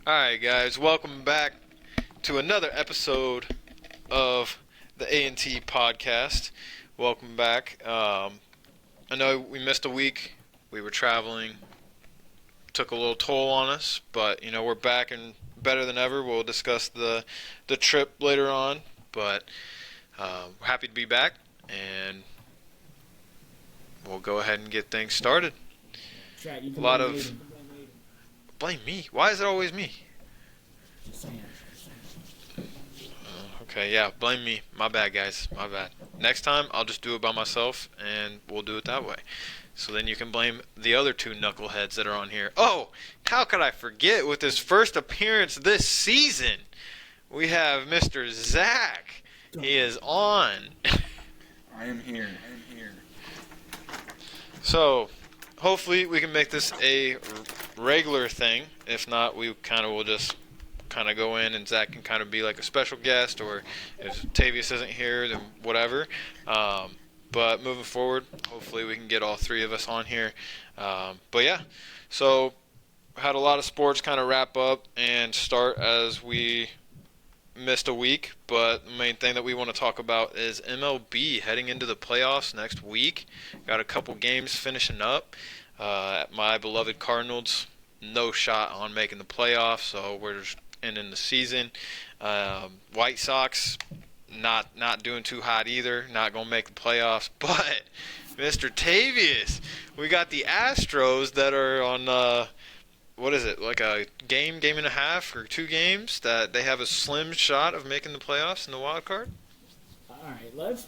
Alright, guys, welcome back to another episode of the A&T podcast. Welcome back. I know we missed a week. We were traveling. Took a little toll on us, but we're back and better than ever. We'll discuss the trip later on, but we're happy to be back, and we'll go ahead and get things started. Chat, you A can lot blame of Aiden. blame me. Why is it always me? Just saying. Okay, yeah, blame me. My bad, guys. My bad. Next time, I'll just do it by myself, and we'll do it that way. So then you can blame the other two knuckleheads that are on here. Oh, how could I forget with his first appearance this season? We have Mr. Zach. He is on. I am here. So, hopefully we can make this a regular thing. If not, we kind of will just kind of go in and Zach can kind of be like a special guest, or if Tavius isn't here, then whatever. But moving forward, hopefully we can get all three of us on here. But yeah, so had a lot of sports kind of wrap up and start as we missed a week. But the main thing that we want to talk about is MLB heading into the playoffs next week. Got a couple games finishing up. My beloved Cardinals, no shot on making the playoffs, so we're just ending the season. White Sox, not doing too hot either, not going to make the playoffs. But Mr. Tavius, we got the Astros that are on, what is it, like a game and a half, or 2 games, that they have a slim shot of making the playoffs in the wild card. All right, let's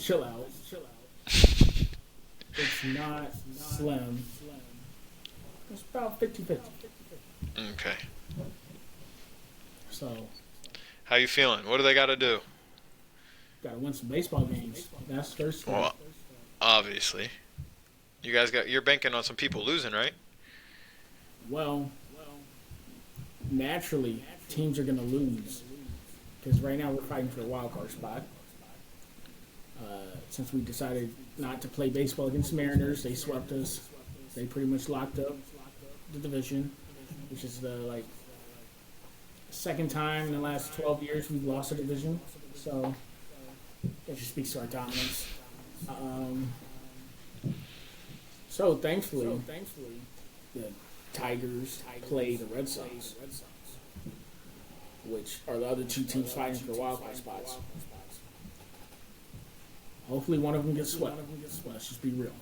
chill out. It's not slim. It's about 50-50. Okay. So, How you feeling? What do they got to do? gotta win some baseball games. That's first thing. Well, obviously. You're banking on some people losing, right? Well, naturally, teams are gonna lose because right now we're fighting for a wild card spot. Since we decided not to play baseball against the Mariners, they swept us. They pretty much locked up the division, which is the second time in the last 12 years we've lost a division. So that just speaks to our dominance. So thankfully, the Tigers play the Red Sox, which are the other two teams fighting for wild card spots. Hopefully one of them gets swept. Let's just be real.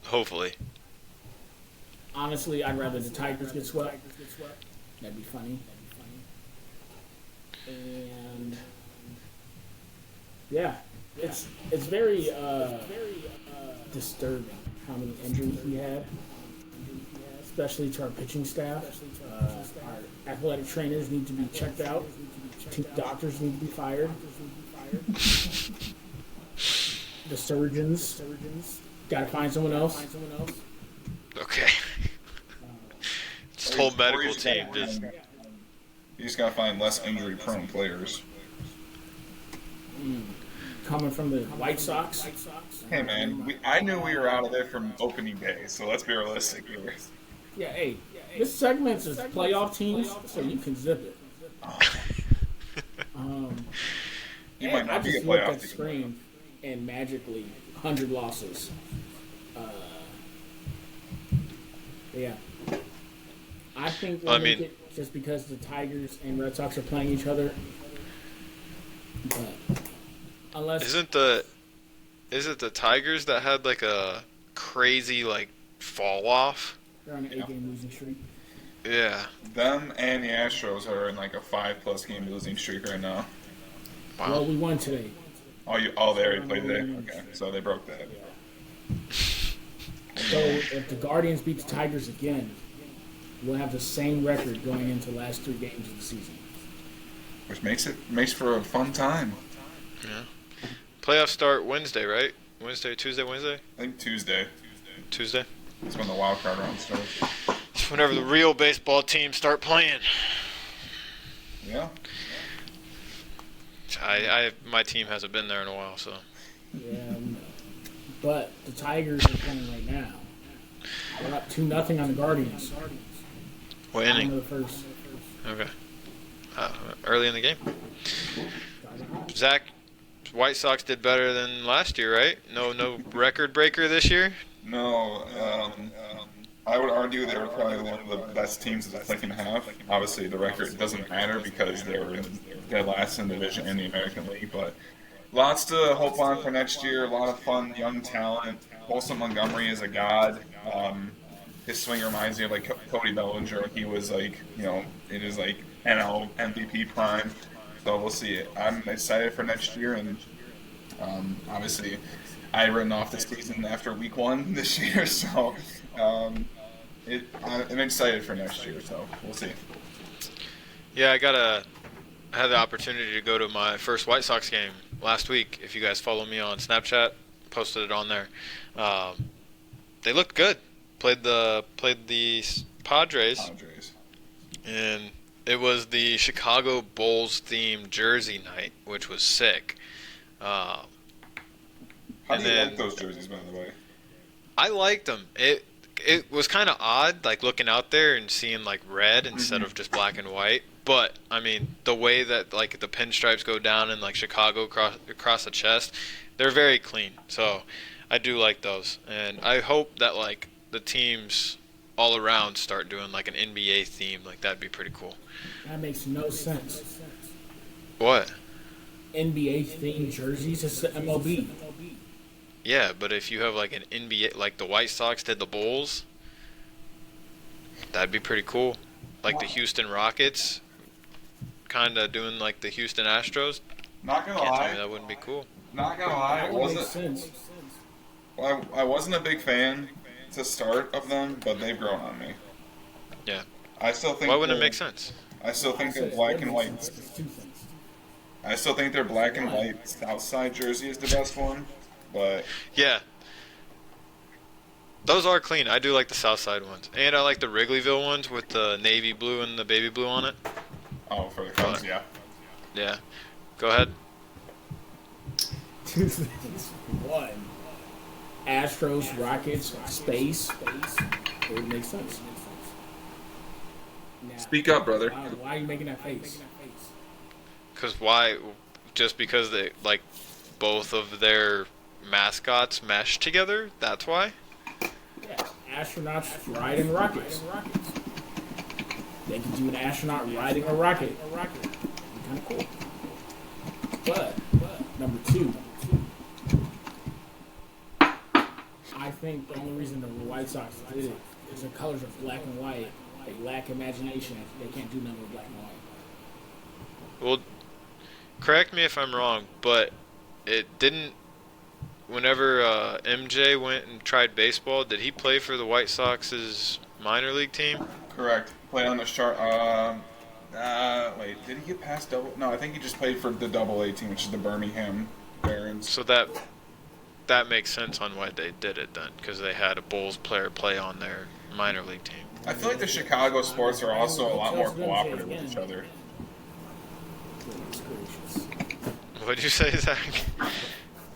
Hopefully. Honestly, I'd rather the Tigers get swept. That'd be funny. And yeah, it's very disturbing how many injuries we had, especially to our pitching staff. Our athletic trainers need to be checked out. Team doctors need to be fired. The surgeons gotta find someone else. Okay. This whole medical team just... You just gotta find less injury-prone players. Coming from the White Sox. Hey man, I knew we were out of there from opening day, so let's be realistic here. Yeah, hey, this segment's is playoff teams, so you can zip it. You might I not be a just looked at playoff the team. screen and magically 100 losses. Yeah. I think we'll make it just because the Tigers and Red Sox are playing each other. But unless Is it the Tigers that had like a crazy fall off? they're on an 8-game losing streak. Yeah. Them and the Astros are in like a 5+ game losing streak right now. Wow. Well, we won today. They already played today? Okay, so they broke that. So if the Guardians beat the Tigers again, we'll have the same record going into the last 3 games of the season. Which makes for a fun time. Yeah. Playoffs start Wednesday, right? Tuesday, Wednesday? I think Tuesday. Tuesday? That's when the wild card round starts. It's whenever the real baseball teams start playing. Yeah. My team hasn't been there in a while, so. Yeah, but the Tigers are playing right now. We're up 2-0 on the Guardians. What Bottom inning? of the first. Okay. Early in the game. Zach, White Sox did better than last year, right? No record breaker this year. No, I would argue they were probably one of the best teams of the second half. Obviously, the record doesn't matter because they were dead last in the division in the American League, but lots to hope on for next year. A lot of fun, young talent. Colson Montgomery is a god. His swing reminds me of like Cody Bellinger. He was like, in his like NL MVP prime. So we'll see. I'm excited for next year, and obviously, I had written off this season after week 1 this year, so I'm excited for next year. So we'll see. Yeah, I had the opportunity to go to my first White Sox game last week. If you guys follow me on Snapchat, posted it on there. They looked good. Played the Padres, and it was the Chicago Bulls themed jersey night, which was sick. How do you like those jerseys, by the way? I liked them. It was kind of odd, like looking out there and seeing like red instead of just black and white. But I mean, the way that like the pinstripes go down in like Chicago across the chest, they're very clean. So I do like those, and I hope that like the teams all around start doing like an NBA theme. Like that'd be pretty cool. That makes no sense. What? NBA themed jerseys, it's the MLB. Yeah, but if you have like an NBA, like the White Sox did the Bulls, that'd be pretty cool. Like the Houston Rockets, kind of doing like the Houston Astros. Not gonna Can't tell lie. me that wouldn't be cool. Not gonna lie. That would make sense. Well, I wasn't a big fan to start of them, but they've grown on me. Yeah. I still think. Why wouldn't it make sense? I still think they're black and white. I still think their black and white Southside jersey is the best one, but Yeah. Those are clean. I do like the Southside ones, and I like the Wrigleyville ones with the navy blue and the baby blue on it. oh, for the Cubs, But- yeah. Yeah. Go ahead. One. Astros, Rockets, space. It would make sense. Now, Speak up, brother. why are you making that face? Cause why? Just because they like both of their mascots mesh together. That's why. Yeah, astronauts riding rockets. They could do an astronaut riding a rocket. Kind of cool. But number 2, I think the only reason the White Sox did it is the colors are black and white. They lack imagination. They can't do nothing with black and white. Well, correct me if I'm wrong, but it didn't. Whenever MJ went and tried baseball, did he play for the White Sox's minor league team? Correct. Played on the sharp. Wait, did he get past double? No, I think he just played for the Double-A team, which is the Birmingham Barons. So that makes sense on why they did it then, because they had a Bulls player play on their minor league team. I feel like the Chicago sports are also a lot more cooperative with each other. Goodness gracious. What'd you say, Zach?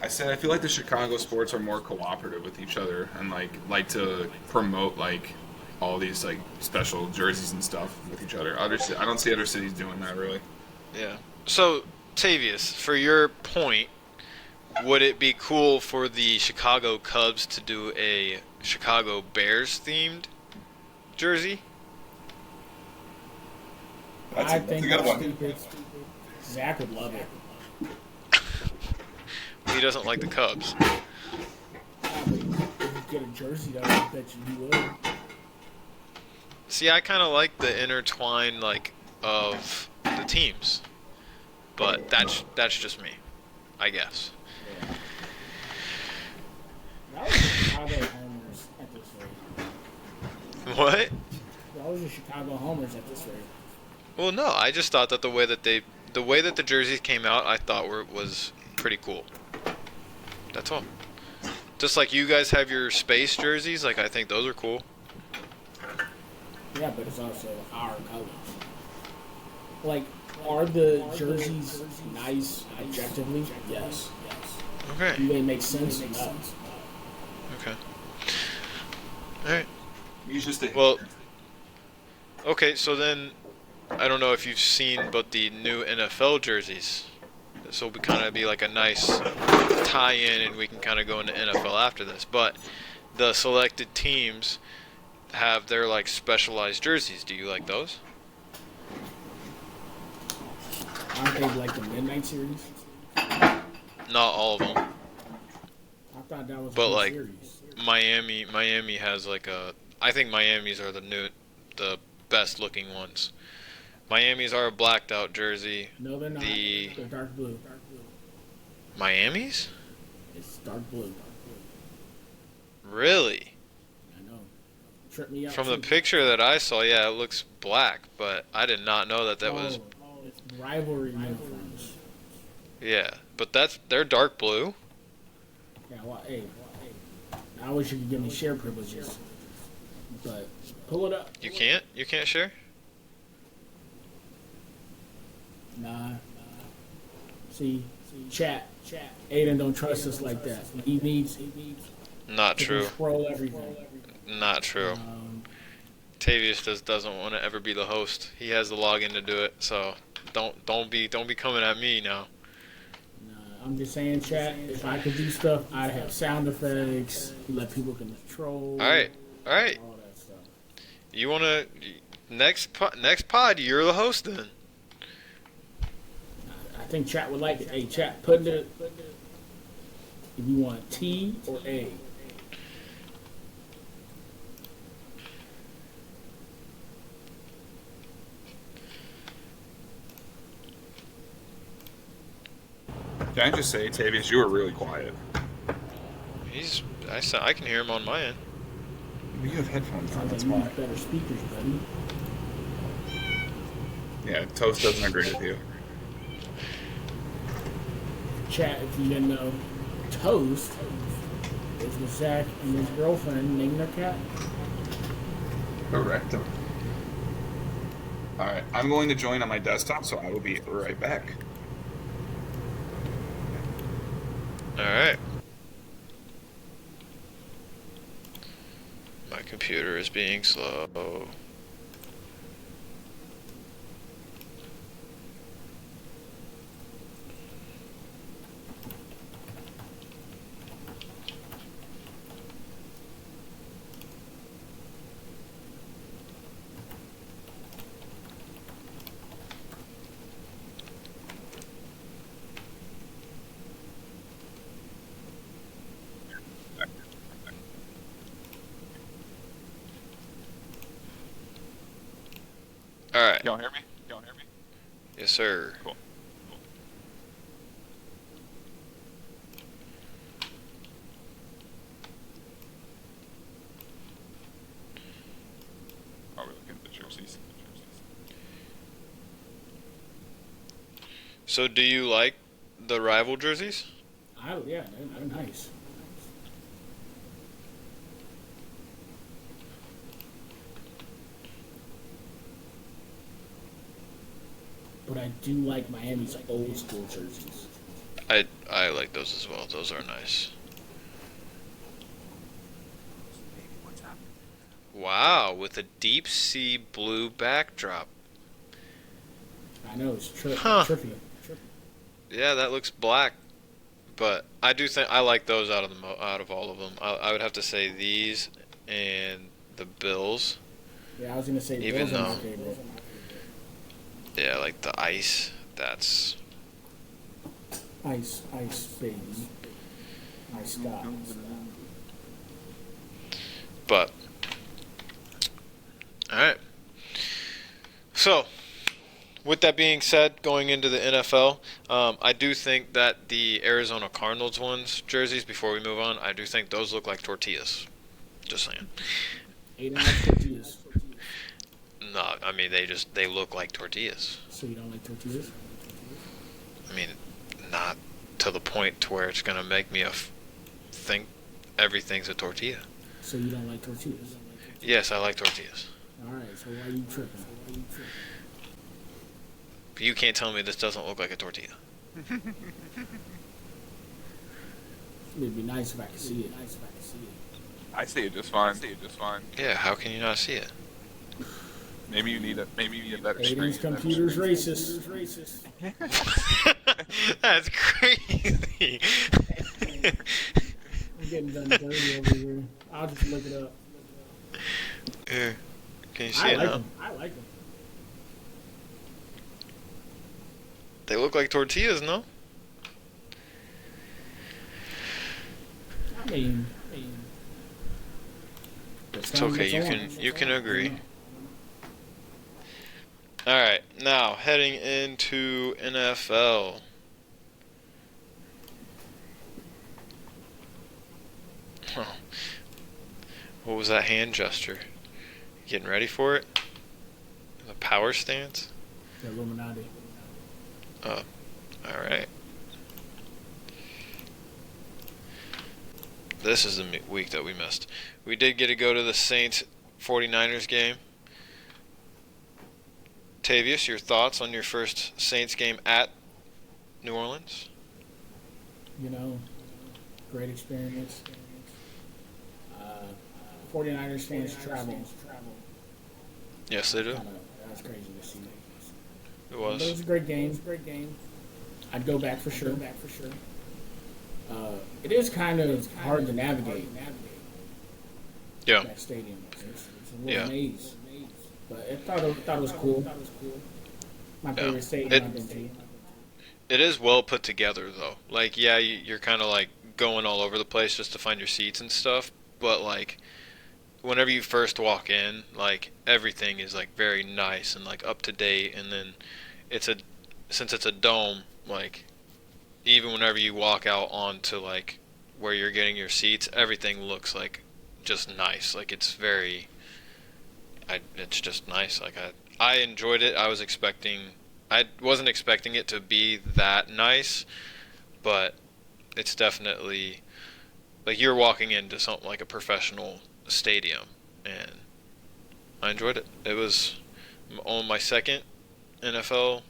I said I feel like the Chicago sports are more cooperative with each other and like to promote like all these like special jerseys and stuff with each other. I don't see other cities doing that really. Yeah. So, Tavius, for your point, would it be cool for the Chicago Cubs to do a Chicago Bears themed jersey? That's I a think good that's one. stupid. Zach would love it. He doesn't like the Cubs. Yeah, but if you get a jersey, though, I bet you he would. See, I kind of like the intertwine like of the teams, but that's just me, I guess. That was the Chicago homers at this rate. What? That was the Chicago homers at this rate. Well, no, I just thought that the way that the jerseys came out, I thought was pretty cool. That's all. Just like you guys have your space jerseys, like I think those are cool. Yeah, but it's also our colors. Like, are the jerseys nice objectively? Yes. Okay. Do they make sense? No. Okay. All right. He's just a Well, okay, so then I don't know if you've seen, but the new NFL jerseys. This will be kind of be like a nice tie-in, and we can kind of go into NFL after this. But the selected teams have their like specialized jerseys. Do you like those? Aren't they like the Midnight Series? Not all of them, I thought that was a but good like series. Miami has like a. I think Miami's are the best looking ones. Miami's are a blacked out jersey. No, they're not. The They're dark blue. Miami's? It's dark blue. Really? I know. Tripped me out. From the too. picture that I saw, yeah, it looks black, but I did not know that was. It's rivalry uniforms. Yeah, but they're dark blue. Yeah, well, hey, I wish you could give me share privileges, but pull it up. You can't? You can't share? Nah. See, chat. Aiden don't trust us like that. He needs Not to true. control everything. Not true. Tavius doesn't want to ever be the host. He has the login to do it, so don't be coming at me now. Nah, I'm just saying, chat. If I could do stuff, I'd have sound effects. Let people control. All right. All that stuff. You wanna next pod? You're the host then. I think chat would like it. Hey, chat, put the if you want T or A. Can I just say, Tavius, you were really quiet. I can hear him on my end. You have headphones on, Sounds that's like you why. need better speakers, buddy. Yeah, Toast doesn't agree with you. Chat, if you didn't know, Toast is with Zach and his girlfriend naming their cat. Correct. Alright, I'm going to join on my desktop, so I will be right back. All right. My computer is being slow. All right. Y'all hear me? Y'all hear me? Yes, sir. Cool. Are we looking at the jerseys? So, do you like the rival jerseys? Yeah, they're nice. But I do like Miami's old school jerseys. I like those as well. Those are nice. Wow, with a deep sea blue backdrop. I know it's Huh. trippy. Yeah, that looks black, but I do think I like those out of all of them. I would have to say these and the Bills. Yeah, I was gonna say Even those are my though- favorite. Yeah, like the ice. That's Ice, baby. Ice Scott. but all right. So, with that being said, going into the NFL, I do think that the Arizona Cardinals ones jerseys. Before we move on, I do think those look like tortillas. Just saying. 8.5 tortillas. No, I mean they look like tortillas. So you don't like tortillas? I mean, not to the point to where it's gonna make me think everything's a tortilla. So you don't like tortillas? Yes, I like tortillas. All right. So why are you tripping? But you can't tell me this doesn't look like a tortilla. It'd be nice if I could see it. I see it just fine. Yeah, how can you not see it? Maybe you need a better screen. Aiden's computer's racist. That's crazy. I'm getting done dirty over here. I'll just look it up. Yeah. Can you see I it like now? them. I like them. They look like tortillas, no? I mean, It's okay. You can agree. All right. Now heading into NFL. Oh. What was that hand gesture? Getting ready for it? The power stance? The Illuminati. Oh, alright. This is the week that we missed. We did get to go to the Saints 49ers game. Tavius, your thoughts on your first Saints game at New Orleans? You know, great experience. 49ers fans travel. Yes, they do. That's crazy to see. It But it was. was a great game. I'd go back for sure. It is kind of hard to navigate Yeah. that stadium. It's a little Yeah. maze. But I thought it was cool. My favorite stadium I've been to. It is well put together, though. Like, yeah, you're kind of like going all over the place just to find your seats and stuff. But like, whenever you first walk in, like everything is like very nice and like up to date. And then since it's a dome, like even whenever you walk out onto like where you're getting your seats, everything looks like just nice. Like it's just nice. Like I enjoyed it. I wasn't expecting it to be that nice, but it's definitely like you're walking into something like a professional stadium, and I enjoyed it. It was on my second NFL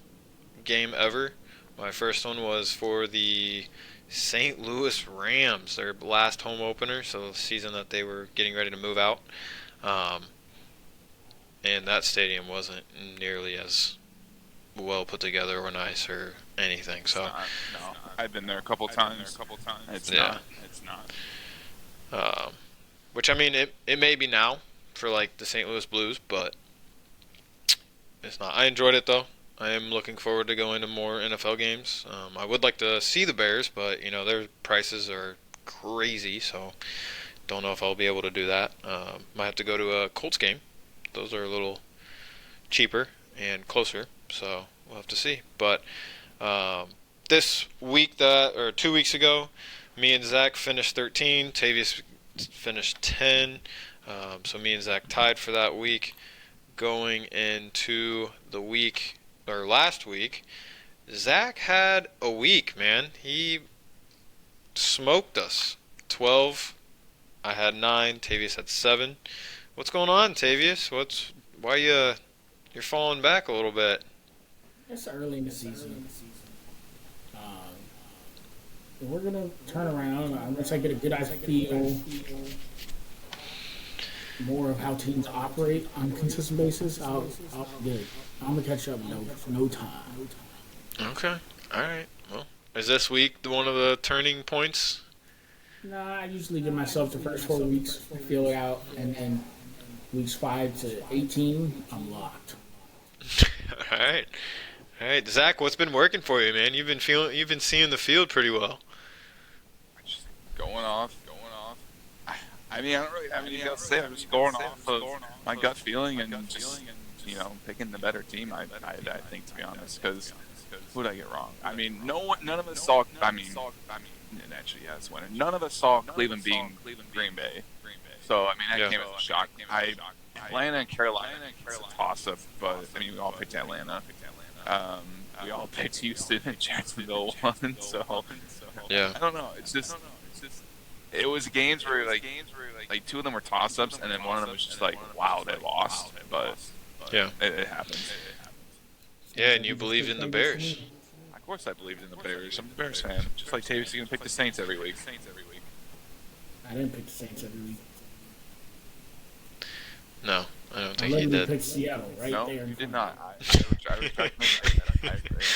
game ever. My first one was for the St. Louis Rams, their last home opener, so the season that they were getting ready to move out. And that stadium wasn't nearly as well put together or nice or anything. So No, I've been there a couple times. It's Yeah. not. Which I mean, it may be now for like the St. Louis Blues, but it's not. I enjoyed it though. I am looking forward to going to more NFL games. I would like to see the Bears, but you know their prices are crazy, so don't know if I'll be able to do that. Might have to go to a Colts game. Those are a little cheaper and closer, so we'll have to see. But this week, 2 weeks ago, me and Zach finished 13. Tavius finished 10. So me and Zach tied for that week. Going into the week, or last week, Zach had a week, man. He smoked us. 12. I had 9. Tavius had 7. What's going on, Tavius? Why you're falling back a little bit? It's early in the season. We're gonna turn around once I get a good feel more of how teams operate on a consistent basis. I'll be good. I'm gonna catch up in no time. Okay. All right. Well, is this week one of the turning points? Nah, I usually give myself the first 4 weeks, feel it out, and then weeks 5 to 18, I'm locked. All right. All right, Zach, what's been working for you, man? You've been seeing the field pretty well. Just going off. I mean, I don't really have anything else to say. I'm just going off of my gut feeling and just, picking the better team, I think, to be honest, because who did I get wrong? I mean, none of us saw, actually, yeah, it's winning. None of us saw Cleveland beating Green Bay. So, I mean, that came as a shock. Atlanta and Carolina, it's a toss-up, but, I mean, we all picked Atlanta. We all picked Houston and Jacksonville won, so Yeah. I don't know. It's just it was games where like two of them were toss-ups, and then one of them was just like, wow, they lost. But Yeah. it happens. Yeah, and you believed in the Bears. Of course, I believed in the Bears. I'm a Bears fan, just like Tavis is gonna pick the Saints every week. I didn't pick the Saints every week. No, I don't think he Literally did. picked Seattle right No, there. you did not. I retract my statement. I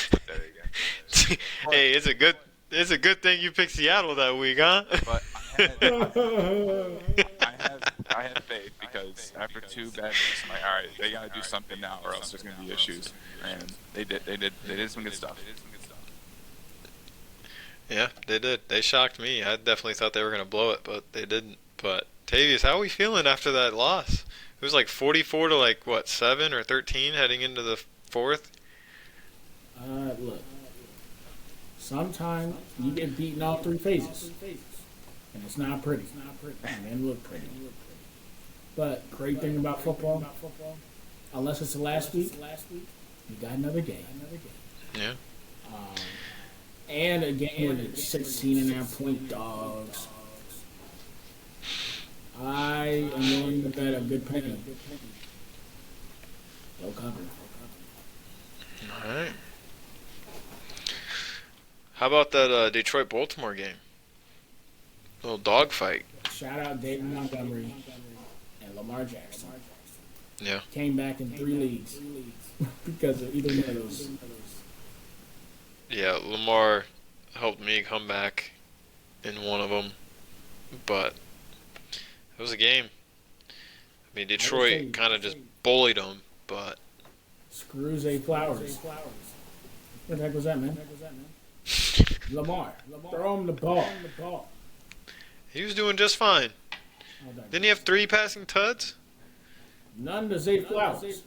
took that again. Hey, it's a good thing you picked Seattle that week, huh? But I have faith because after 2 bad weeks, I'm like, all right, they got to do something now, or else there's going to be issues. And they did some good stuff. Yeah, they did. They shocked me. I definitely thought they were gonna blow it, but they didn't. But Tavius, how are we feeling after that loss? It was like 44 to like what 7 or 13 heading into the fourth. Look, sometimes you get beaten all 3 phases, and it's not pretty. It didn't look pretty. But great thing about football, unless it's the last week, you got another game. Yeah. And a game where it's 16.5-point dogs. I am willing to bet a good penny. They'll cover. All right. How about that Detroit-Baltimore game? Little dogfight. Shout out David Montgomery and Lamar Jackson. Yeah. Came back in 3 leagues because of either one of those. Yeah, Lamar helped me come back in one of them, but it was a game. I mean, Detroit kind of just bullied them, but Screw Zay Flowers. What the heck was that, man? Lamar. Throw him the ball. he was doing just fine. Didn't he have 3 passing tuds? None to Zay Flowers.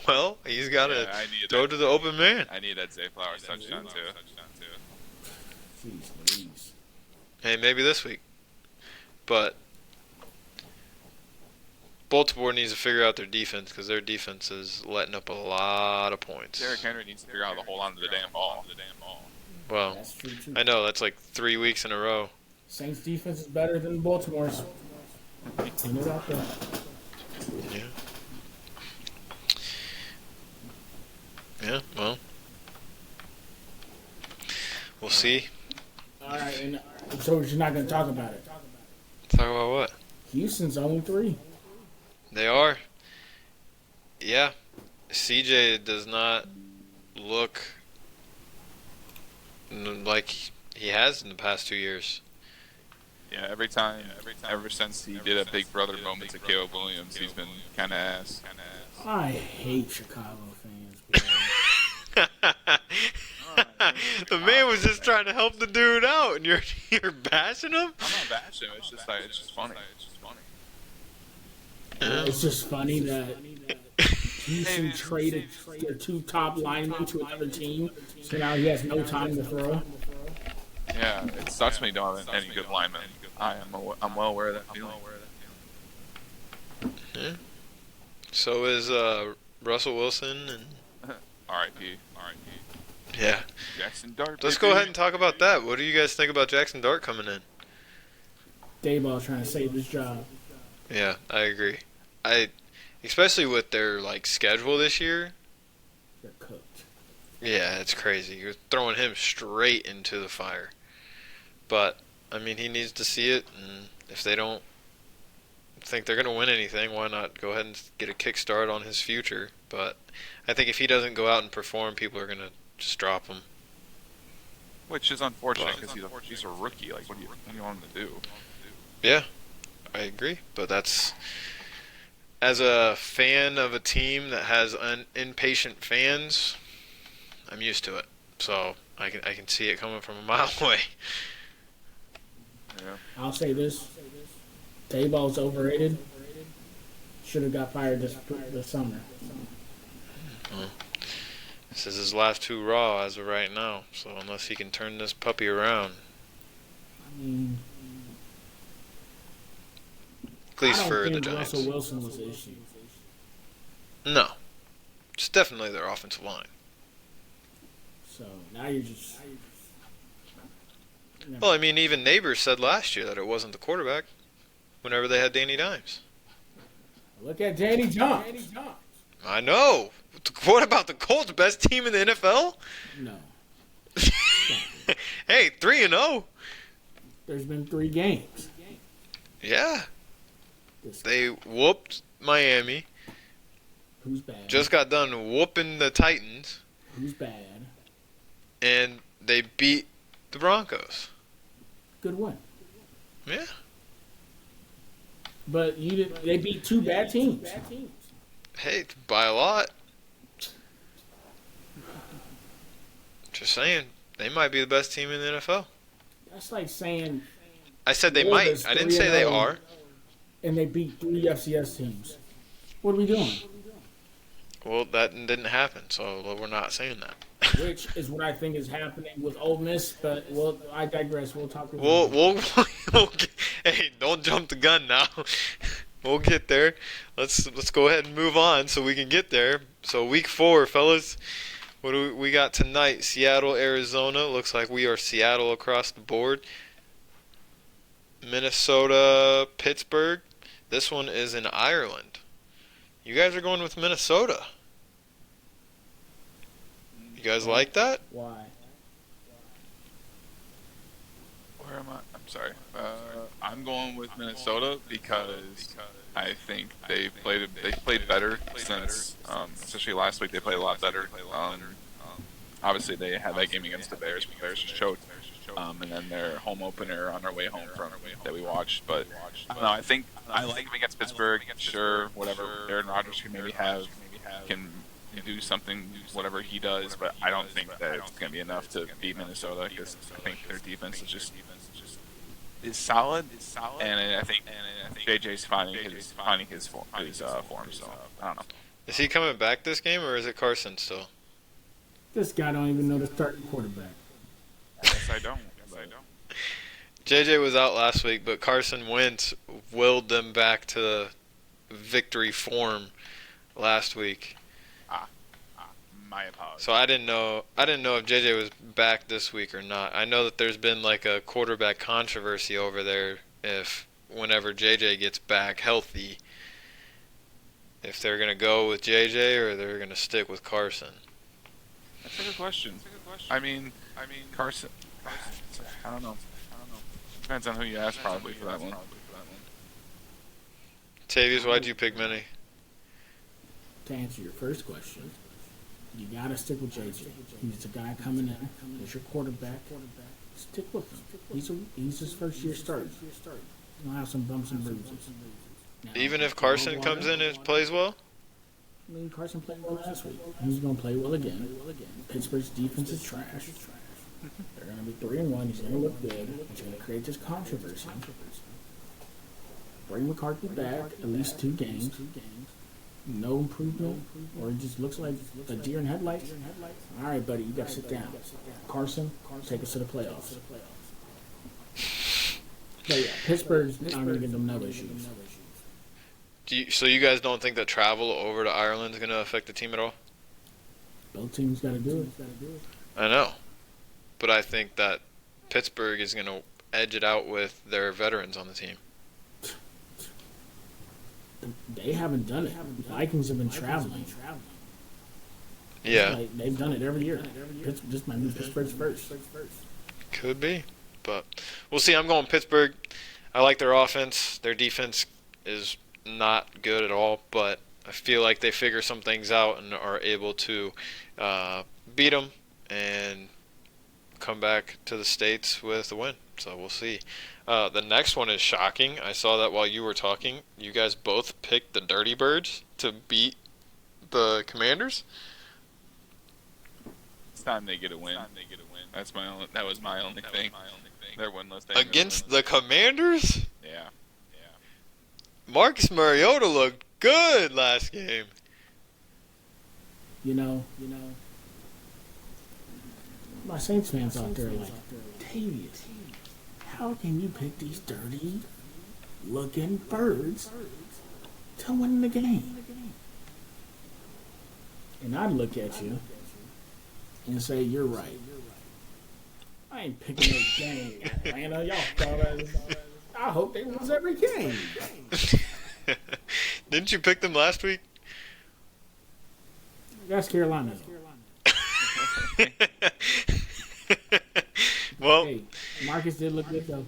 Well, he's got to I need throw that. to the open man. I need that Zay Flowers touchdown too. Jeez Louise. Hey, maybe this week. But Baltimore needs to figure out their defense because their defense is letting up a lot of points. Derrick Henry needs to figure out how to hold on to the damn ball. Well, That's true, too. I know that's like 3 weeks in a row. Saints defense is better than Baltimore's. Put it out there. Yeah. Yeah, well. We'll see. All right, and so we're just not going to talk about it. Talk about what? Houston's only 3. They are. Yeah. CJ does not look like he has in the past 2 years. Yeah, ever since he did a big brother moment to Caleb Williams, he's been kind of ass. I hate Chicago fans, bro. The man was just trying to help the dude out, and you're bashing him. I'm not bashing him. It's just funny. It's just funny that Houston traded their 2 top linemen to another team, so now he has no time to throw. Yeah, it sucks when you don't have any good linemen. I'm well aware of that feeling. Yeah. So is Russell Wilson and R.I.P. yeah. Jackson Dart. Let's go ahead and talk about that. What do you guys think about Jackson Dart coming in? Dayball trying to save his job. Yeah, I agree. Especially with their like schedule this year. They're cooked. Yeah, it's crazy. You're throwing him straight into the fire. But I mean, he needs to see it, and if they don't think they're going to win anything, why not go ahead and get a kickstart on his future? But I think if he doesn't go out and perform, people are going to just drop him. Which is unfortunate because he's a rookie. Like, what do you want him to do? Yeah, I agree. But that's, as a fan of a team that has impatient fans, I'm used to it. So I can see it coming from a mile away. Yeah. I'll say this. Dayball's overrated. Should have got fired this summer. This is his last 2 Raw as of right now. So unless he can turn this puppy around, I mean, at least I for don't the think Giants. Russell Wilson was the issue. No, it's definitely their offensive line. So now you're just. Well, I mean, even Neighbors said last year that it wasn't the quarterback whenever they had Danny Dimes. Look at Danny Jones. I know. What about the Colts? Best team in the NFL? No. Hey, 3-0. There's been 3 games. Yeah. They whooped Miami. Who's bad? Just got done whooping the Titans. Who's bad? And they beat the Broncos. Good win. Yeah. But you did. They beat two bad teams. Hey, by a lot. Just saying, they might be the best team in the NFL. That's like saying. I said they Florida's might. I didn't say they 3-0, are. And they beat three FCS teams. What are we doing? Well, that didn't happen, so we're not saying that. Which is what I think is happening with Ole Miss, but I digress. We'll talk about We'll get, hey, don't jump the gun now. We'll get there. Let's go ahead and move on so we can get there. So week 4, fellas. What do we got tonight? Seattle, Arizona. Looks like we are Seattle across the board. Minnesota, Pittsburgh. This one is in Ireland. You guys are going with Minnesota. You guys like that? why. Where am I? I'm sorry. I'm going with Minnesota because I think they played better since, especially last week. They played a lot better. Obviously, they had that game against the Bears. The Bears just choked. And then their home opener on our way home from that we watched. But I don't know. I think I like him against Pittsburgh. Sure, whatever. Aaron Rodgers can do something, whatever he does. But I don't think that it's going to be enough to beat Minnesota because I think their defense is solid. And I think JJ's finding his form. So I don't know. Is he coming back this game, or is it Carson still? This guy don't even know the starting quarterback. Yes, I don't. JJ was out last week, but Carson Wentz willed them back to victory form last week. My apologies. So I didn't know if JJ was back this week or not. I know that there's been like a quarterback controversy over there if whenever JJ gets back healthy, if they're going to go with JJ or they're going to stick with Carson. That's a good question. I mean, Carson. I don't know. Depends on who you ask, probably for that one. Tavius, why'd you pick Minnie? To answer your first question, you gotta stick with JJ. He's the guy coming in. He's your quarterback. Stick with him. He's his first year starting. He'll have some bumps and bruises. Now, Even if Carson comes in and plays well? I mean, Carson played well last week. He's going to play well again. Pittsburgh's defense is trash. They're going to be 3-1. He's going to look good. He's going to create this controversy. Bring McCarthy back at least 2 games. No improvement, or it just looks like a deer in headlights. All right, buddy, you got to sit down. Carson, take us to the playoffs. But yeah, Pittsburgh's not going to give them no issues. So you guys don't think that travel over to Ireland is going to affect the team at all? Both teams got to do it. I know. But I think that Pittsburgh is going to edge it out with their veterans on the team. They haven't done it. The Vikings have been traveling. Yeah. Like, they've done it every year. This might be Pittsburgh's first. Could be. But we'll see. I'm going Pittsburgh. I like their offense. Their defense is not good at all, but I feel like they figure some things out and are able to beat them and come back to the States with a win. So we'll see. The next one is shocking. I saw that while you were talking. You guys both picked the Dirty Birds to beat the Commanders. It's time they get a win. That was my only thing. They're winless. Against the Commanders? Yeah. Marcus Mariota looked good last game. You know, my Saints fans out there are like, Tavius, how can you pick these dirty-looking birds to win the game? And I'd look at you and say, you're right. I ain't picking no game, Atlanta. Y'all thought I hope they lose every game. Didn't you pick them last week? That's Carolina. Well, Hey, Marcus did look good, though.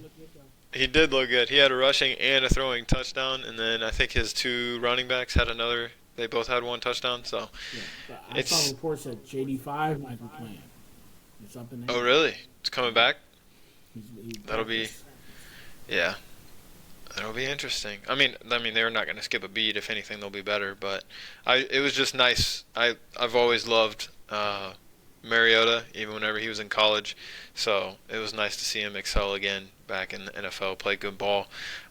He did look good. He had a rushing and a throwing touchdown, and then I think his two running backs had another. They both had one touchdown. So Yeah, but I saw it's. reports that JD5 might be playing. It's up in the Oh air. really? It's coming back. He That'll be. practiced. Yeah. That'll be interesting. I mean, they're not going to skip a beat. If anything, they'll be better. But it was just nice. I've always loved Mariota, even whenever he was in college. So it was nice to see him excel again back in the NFL, play good ball.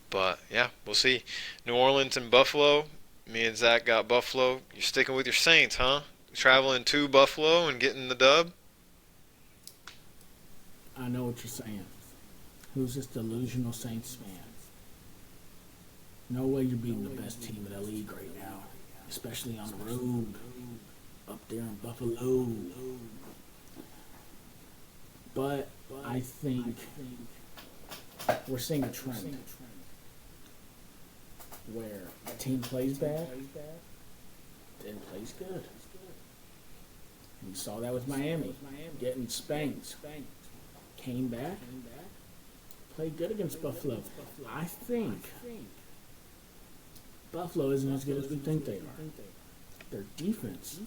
But yeah, we'll see. New Orleans and Buffalo. Me and Zach got Buffalo. You're sticking with your Saints, huh? Traveling to Buffalo and getting the dub. I know what you're saying. Who's this delusional Saints fan? No way you're beating the best team in the league right now, especially on the road, up there in Buffalo. But I think we're seeing a trend where a team plays bad, then plays good. We saw that with Miami, getting spanked. Came back, played good against Buffalo. I think Buffalo isn't as good as we think they are. Their defense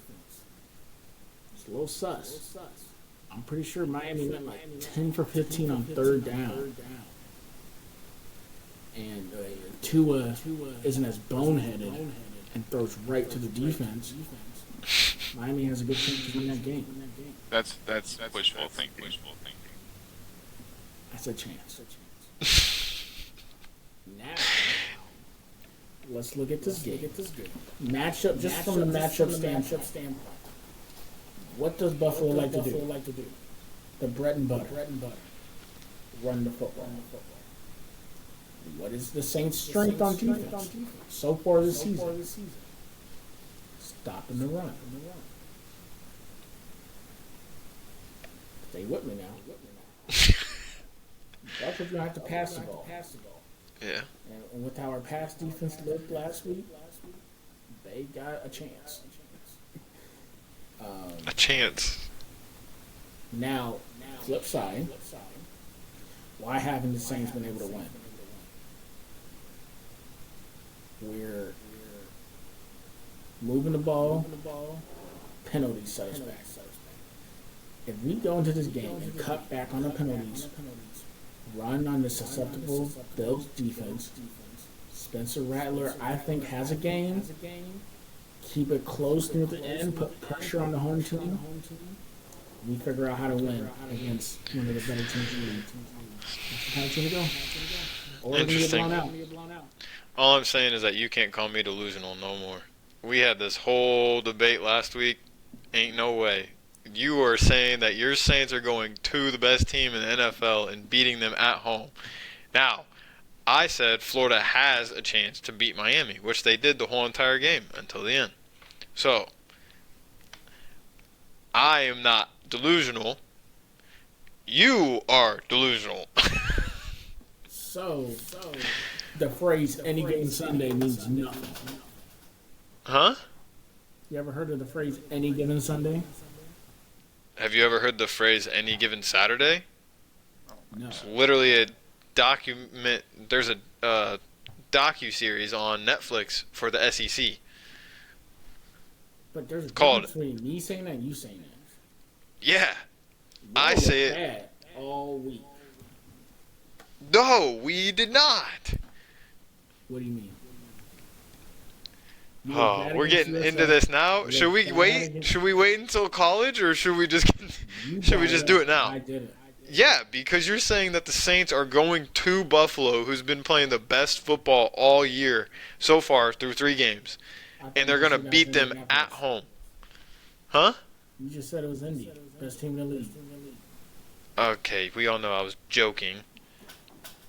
is a little sus. I'm pretty sure Miami went like 10 for 15 on third down. And Tua isn't as boneheaded and throws right to the defense. Miami has a good chance to win that game. That's wishful thinking. That's a chance. Now, let's look at this game. Matchup, just from the matchup standpoint. What does Buffalo like to do? The bread and butter. Run the football. What is the Saints' strength on defense? So far this season. Stopping the run. Stay with me now. Buffalo's going to have to pass the ball. Yeah. And with how our pass defense looked last week, they got a chance. A chance. Now, flip side, why haven't the Saints been able to win? We're moving the ball, penalties set us back. If we go into this game and cut back on the penalties, run on the susceptible Bills defense, Spencer Rattler, I think, has a game. Keep it close near the end, put pressure on the home team. We figure out how to win against one of the better teams in the league. That's how it's going to go. Or we're going to get blown out. All I'm saying is that you can't call me delusional no more. We had this whole debate last week. Ain't no way. You are saying that your Saints are going to the best team in the NFL and beating them at home. Now, I said Florida has a chance to beat Miami, which they did the whole entire game until the end. So, I am not delusional. You are delusional. So, the phrase "any given Sunday" means nothing. Huh? You ever heard of the phrase "any given Sunday"? Have you ever heard the phrase "any given Saturday"? No. It's literally a document. There's a docu-series on Netflix for the SEC. But there's a Called- difference between me saying that and you saying that. Yeah. I Y'all say look it. bad all week. No, we did not. What do you mean? You Oh, look bad we're against getting USA. into this now. You Should look we bad wait? against- Should we wait until college, or should we just You should we brought just it do up. it now? I did it. Yeah, because you're saying that the Saints are going to Buffalo, who's been playing the best football all year so far through 3 games, I and they're thought going to you beat said them at Indianapolis. home. Huh? You just said it was Indy, best team in the league. Okay, we all know I was joking.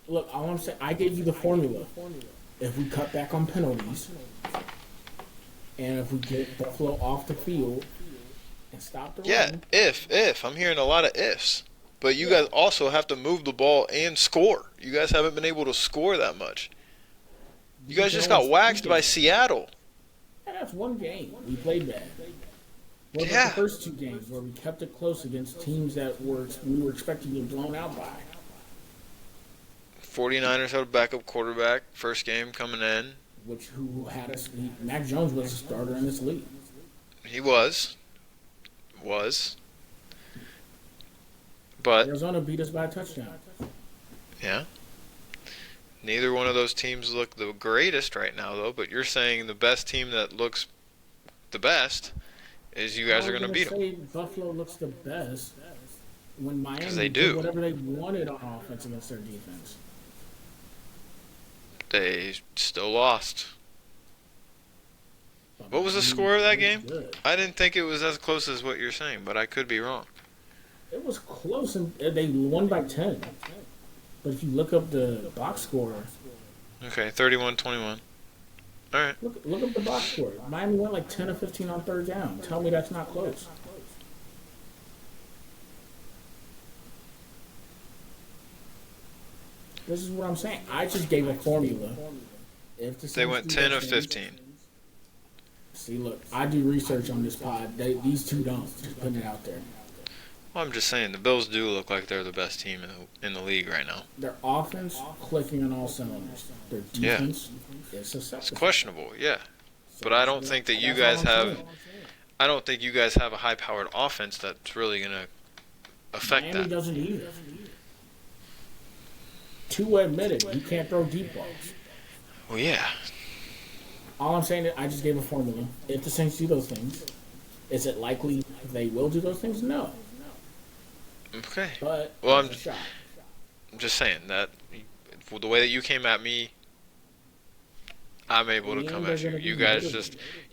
Look, all I'm saying, I gave you the formula. If we cut back on penalties, and if we get Buffalo off the field and stop the Yeah, run, if. I'm hearing a lot of ifs. But you guys also have to move the ball and score. You guys haven't been able to score that much. You guys just got waxed by Seattle. and that's one game. We played bad. What about Yeah. the first 2 games where we kept it close against teams that we were expecting to get blown out by? 49ers had a backup quarterback, first game coming in. Who had us? Mac Jones was a starter in this league. He was. But, Arizona beat us by a touchdown. yeah. Neither one of those teams look the greatest right now, though. But you're saying the best team that looks the best is you guys are going to beat them. Say Buffalo looks the best when Miami They do. did whatever they wanted on offense against their defense. They still lost. But What was the Miami score of that was game? good. I didn't think it was as close as what you're saying, but I could be wrong. It was close, and they won by 10. But if you look up the box score, Okay, 31-21. All right. look up the box score. Miami went like 10 or 15 on third down. Tell me that's not close. This is what I'm saying. I just gave a formula. If the They Saints went do 10 those of things- 15. See, look, I do research on this pod. These two don't. Just putting it out there. Well, I'm just saying the Bills do look like they're the best team in the league right now. Their offense clicking on all cylinders. Their Yeah. defense is It's susceptible. questionable, yeah. But I don't think that you guys have. I don't think you guys have a high-powered offense that's really gonna affect Miami that. doesn't either. Tua admitted you can't throw deep balls. Well, yeah. All I'm saying is I just gave a formula. If the Saints do those things, is it likely they will do those things? No. Okay. But Well, it's a shot. I'm just saying that the way that you came at me, I'm able to Yeah, come they're at you. gonna be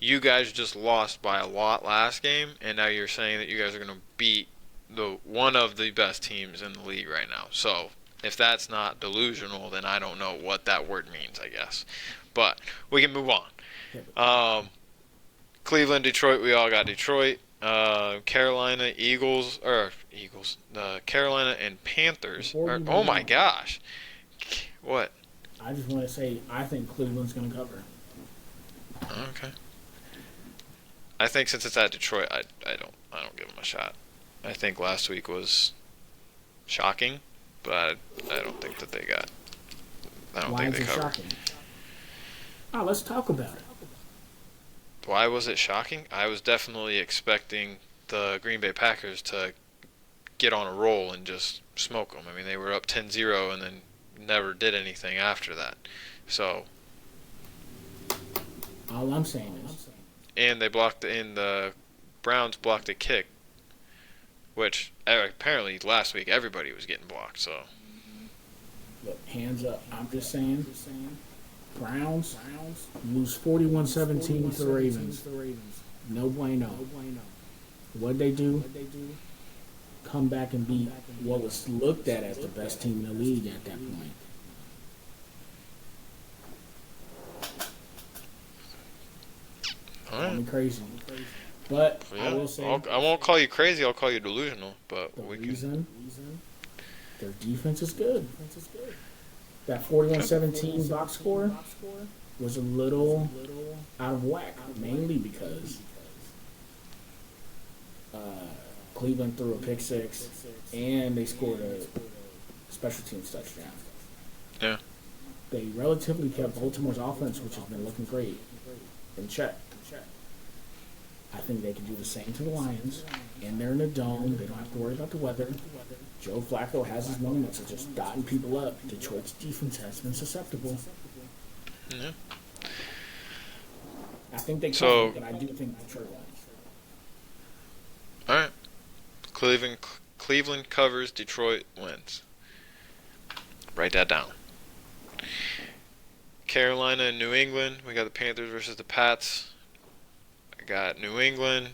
You guys just lost by a lot last game, and now you're saying that you guys are gonna beat the one of the best teams in the league right now. So if that's not delusional, then I don't know what that word means, I guess. But we can move on. Cleveland, Detroit, we all got Detroit. Carolina, Eagles. Carolina and Panthers. Before we Oh move my on. gosh. What? I just want to say I think Cleveland's going to cover. Okay. I think since it's at Detroit, I don't give them a shot. I think last week was shocking, but I don't think that they got. I don't Why think is they it covered. shocking? Let's talk about it. Why was it shocking? I was definitely expecting the Green Bay Packers to get on a roll and just smoke them. I mean, they were up 10-0 and then never did anything after that. So, All I'm saying is and the Browns blocked a kick, which apparently last week everybody was getting blocked. So, look, hands up. I'm just saying. Browns lose 41-17 to the Ravens. No bueno. What'd they do? Come back and beat what was looked at as the best team in the league at that point. all Call me right. crazy. But I Yeah, will say I won't call you crazy. I'll call you delusional. But the we can. reason their defense is good. That 41-17 box score was a little out of whack, mainly because Cleveland threw a pick six and they scored a special teams touchdown. Yeah. They relatively kept Baltimore's offense, which has been looking great, in check. I think they can do the same to the Lions, and they're in a dome. They don't have to worry about the weather. Joe Flacco has his moments of just dotting people up. Detroit's defense has been susceptible. Yeah. I think they So- cover, but I do think Detroit wins. All right. Cleveland covers. Detroit wins. Write that down. Carolina and New England. We got the Panthers versus the Pats. I got New England.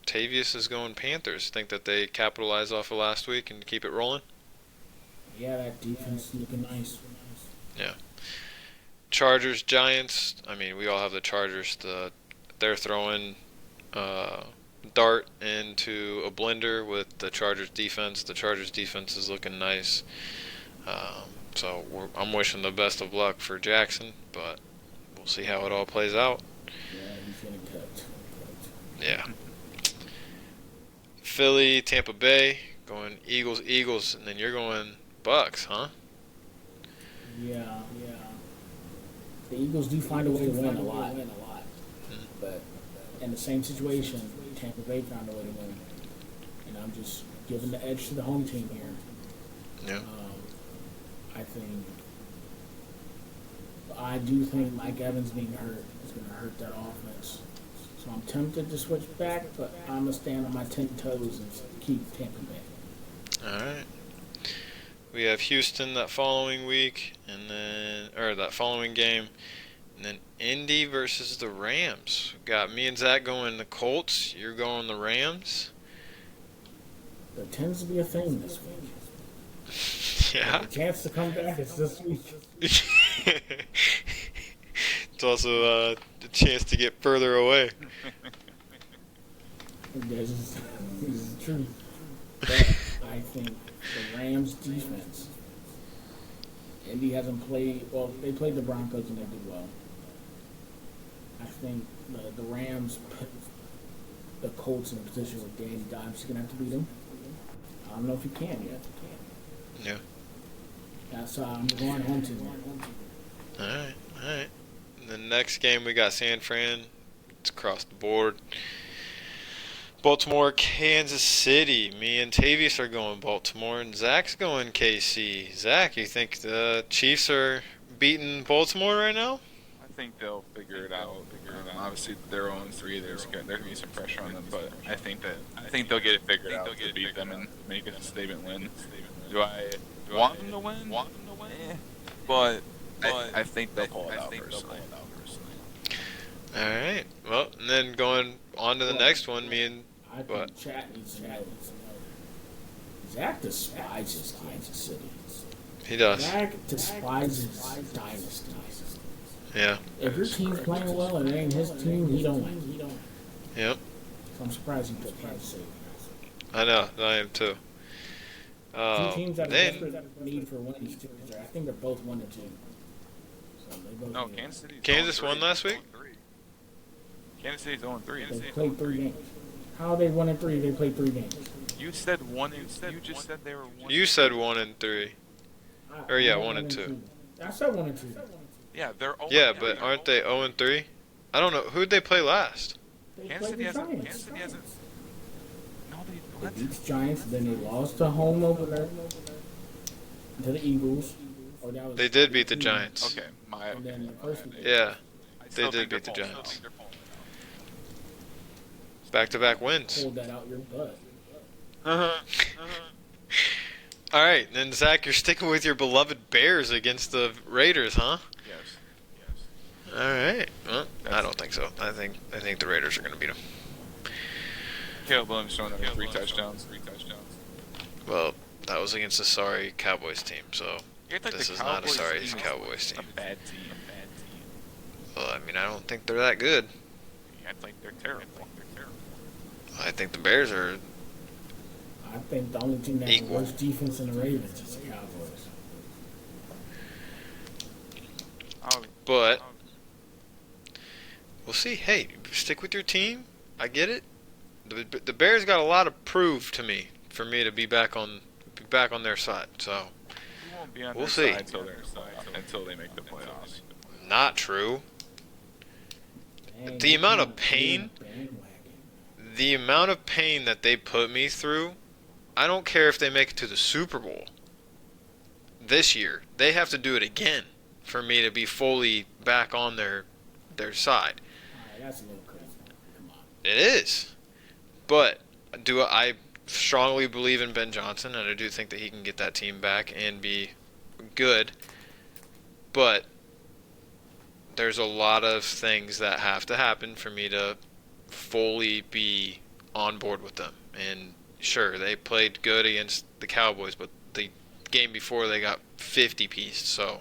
Tavius is going Panthers. Think that they capitalize off of last week and keep it rolling? Yeah, that defense looking nice. Chargers, Giants. I mean, we all have the Chargers. They're throwing dart into a blender with the Chargers defense. The Chargers defense is looking nice. So I'm wishing the best of luck for Jackson, but we'll see how it all plays out. Yeah, he's getting cut. Yeah. Philly, Tampa Bay, going Eagles, and then you're going Bucks, huh? Yeah. The Eagles do find a way to win a lot. But in the same situation, Tampa Bay found a way to win. And I'm just giving the edge to the home team here. Yeah. I do think Mike Evans being hurt is going to hurt that offense. So I'm tempted to switch back, but I'm going to stand on my 10 toes and keep Tampa Bay. All right. We have Houston that following week, that following game, and then Indy versus the Rams. Got me and Zach going the Colts. You're going the Rams. There tends to be a thing this week. Yeah. The chance to come back is this week. It's also a chance to get further away. This is true. But I think the Rams defense. Indy hasn't played. Well, they played the Broncos and they did well. I think the Rams put the Colts in a position where Danny Dimes is going to have to beat them. I don't know if he can yet. Yeah. That's I'm going home to. All right. The next game we got San Fran. It's across the board. Baltimore, Kansas City. Me and Tavius are going Baltimore, and Zach's going KC. Zach, you think the Chiefs are beating Baltimore right now? I think they'll figure it out. Obviously, they're 0-3. There's going to be some pressure on them, but I think they'll get it figured out to beat them and make it a statement win. Do I want them to win? Eh. But I think they'll pull it out personally. All right. Well, and then going on to the next one, me and I think chat needs to know. Zach despises Kansas City. he does. Zach despises dynasties. Yeah. If your team's playing well and it ain't his team, he don't win. Yep. So I'm surprised he put Kansas City. I know. I am too. Two teams that are Then desperate need for wins too. I think they're both 1-2. So they both No, need Kansas won last week? Kansas City's 0-3. They played 3 games. How are they 1-3? They played 3 games. You said one. You just said they were 1. You said 1-3. Or yeah, 1-2. I said 1-2. Yeah, they're 0. Yeah, but aren't they 0-3? I don't know. Who'd they play last? They Kansas played City the hasn't. Giants. No, They beat the Giants, then they lost to home over there to the Eagles. Or that was They did beat the Giants. Okay, And then the first week. Yeah. I They still did think they're beat the pulling it Giants. out. Back-to-back wins. Pulled that out your butt. All right, then Zach, you're sticking with your beloved Bears against the Raiders, huh? Yes. All right. Well, I don't think so. I think the Raiders are going to beat them. Caleb Williams throwing over 3 touchdowns. Well, that was against a sorry Cowboys team, so You act like this the is not a Cowboys sorry team is Cowboys team. A bad team. Well, I mean, I don't think they're that good. You act like they're terrible. I think the Bears are. I think the only team that has the Equal. worst defense in the Ravens is the Cowboys. But we'll see. Hey, stick with your team. I get it. The Bears got a lot to prove to me for me to be back on their side. So You won't be on We'll their see. side until they make the playoffs. not true. Dang, The amount of they pain- beat a bandwagon. The amount of pain that they put me through, I don't care if they make it to the Super Bowl this year. They have to do it again for me to be fully back on their side. Alright, that's a little crazy. Come on. It is. But I strongly believe in Ben Johnson, and I do think that he can get that team back and be good. But there's a lot of things that have to happen for me to fully be on board with them. And sure, they played good against the Cowboys, but the game before they got 50 pieced. So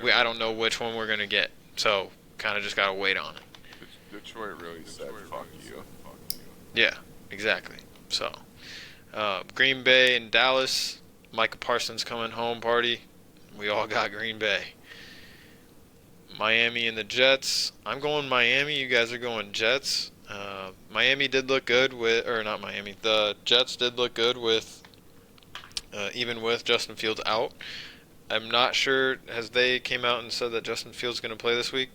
I don't know which one we're going to get. So kind of just got to wait on it. Detroit really said, fuck you. Yeah, exactly. So, Green Bay and Dallas, Micah Parsons coming home party. We all got Green Bay. Miami and the Jets. I'm going Miami. You guys are going Jets. Miami did look good not Miami. The Jets did look good with, even with Justin Fields out. I'm not sure. Has they came out and said that Justin Fields is going to play this week?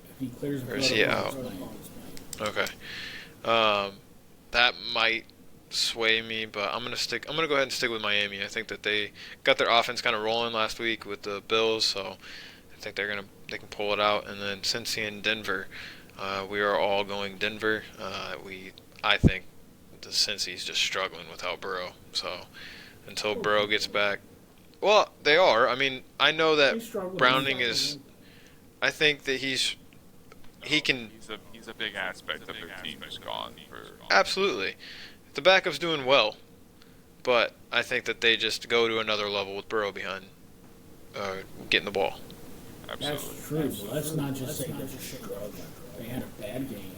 If he clears the Or is he protocol, out? he's playing. Okay. That might sway me, but I'm gonna go ahead and stick with Miami. I think that they got their offense kind of rolling last week with the Bills, so I think they can pull it out. And then Cincy and Denver, we are all going Denver. I think the Cincy's just struggling without Burrow. So until Burrow gets back, well, they are. I mean, I know They that struggle. Browning is. I think that he can He's a big aspect of their team is gone for. absolutely. The backup's doing well, but I think that they just go to another level with Burrow behind, getting the ball. Absolutely. That's true, but let's not just say they're struggling. They had a bad game,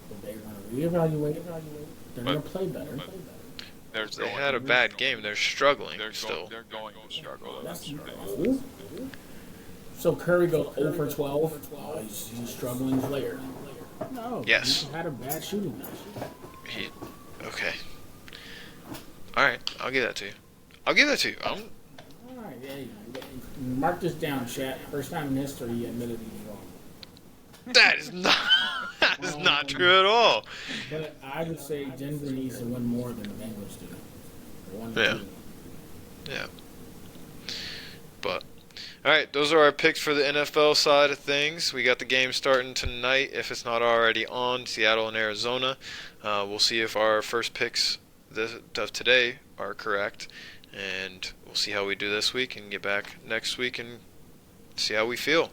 but they're going to reevaluate. They're going to play better. They had a bad game. They're struggling still. They're going to struggle. That's no. So Curry goes 0 for 12. Oh, he's struggling later. No. Yes. He had a bad shooting night. Okay. All right, I'll give that to you. I'll give that to you. All right, hey, mark this down, chat. First time in history he admitted he was wrong. That is not true at all. But I would say Denver needs to win more than the Bengals do. Yeah. Yeah. But all right, those are our picks for the NFL side of things. We got the game starting tonight, if it's not already on, Seattle and Arizona. We'll see if our first picks of today are correct, and we'll see how we do this week and get back next week and see how we feel.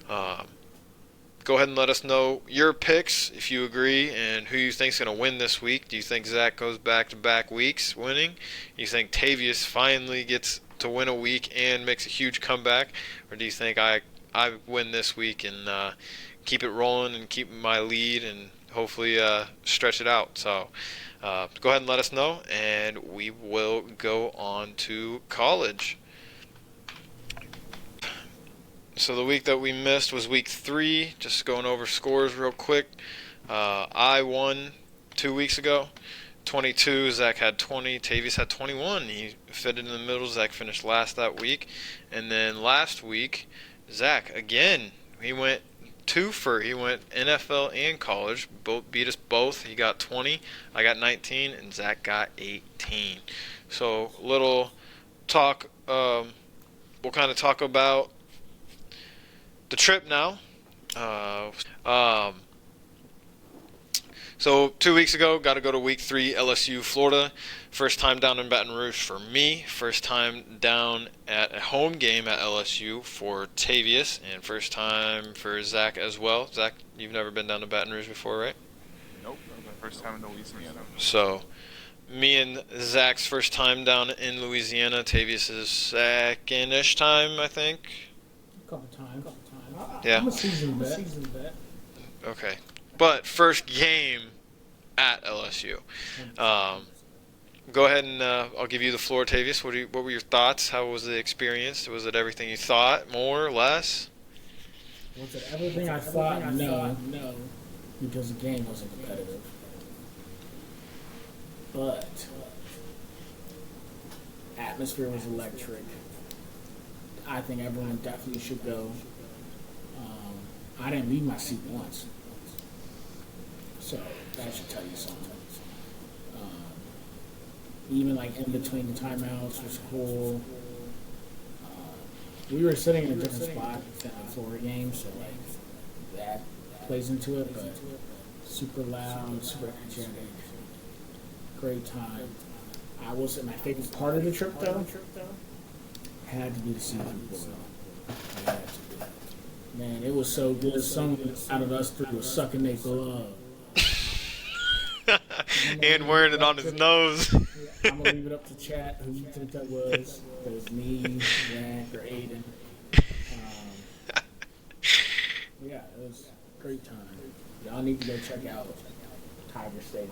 Go ahead and let us know your picks, if you agree, and who you think's going to win this week. Do you think Zach goes back-to-back weeks winning? You think Tavius finally gets to win a week and makes a huge comeback? Or do you think I win this week and keep it rolling and keep my lead and hopefully stretch it out? So go ahead and let us know, and we will go on to college. So the week that we missed was week 3. Just going over scores real quick. I won 2 weeks ago. 22. Zach had 20. Tavius had 21. He fitted in the middle. Zach finished last that week. And then last week, Zach, again, he went he went NFL and college. Both beat us both. He got 20. I got 19. And Zach got 18. So little talk. We'll kind of talk about the trip now. So 2 weeks ago, got to go to week 3, LSU, Florida. First time down in Baton Rouge for me. First time down at a home game at LSU for Tavius. And first time for Zach as well. Zach, you've never been down to Baton Rouge before, right? Nope, first time in Louisiana. So me and Zach's first time down in Louisiana. Tavius' second-ish time, I think. A couple times. Yeah. I'm a seasoned vet. Okay. But first game at LSU. Go ahead and I'll give you the floor, Tavius. What were your thoughts? How was the experience? Was it everything you thought, more or less? Was it everything I thought? No. Because the game wasn't competitive. But atmosphere was electric. I think everyone definitely should go. I didn't leave my seat once. So that should tell you something. Even like in between the timeouts was cool. We were sitting in a different spot than the Florida game, so like that plays into it. But super loud, super energetic, great time. I will say my favorite part of the trip though had to be the seafood boil. I had to. Man, it was so good. Someone out of us 3 was sucking their glove. And wearing it on his nose. I'm gonna leave it up to chat who you think that was. If it was me, Zach, or Aiden. Yeah, it was a great time. Y'all need to go check out Tiger Stadium,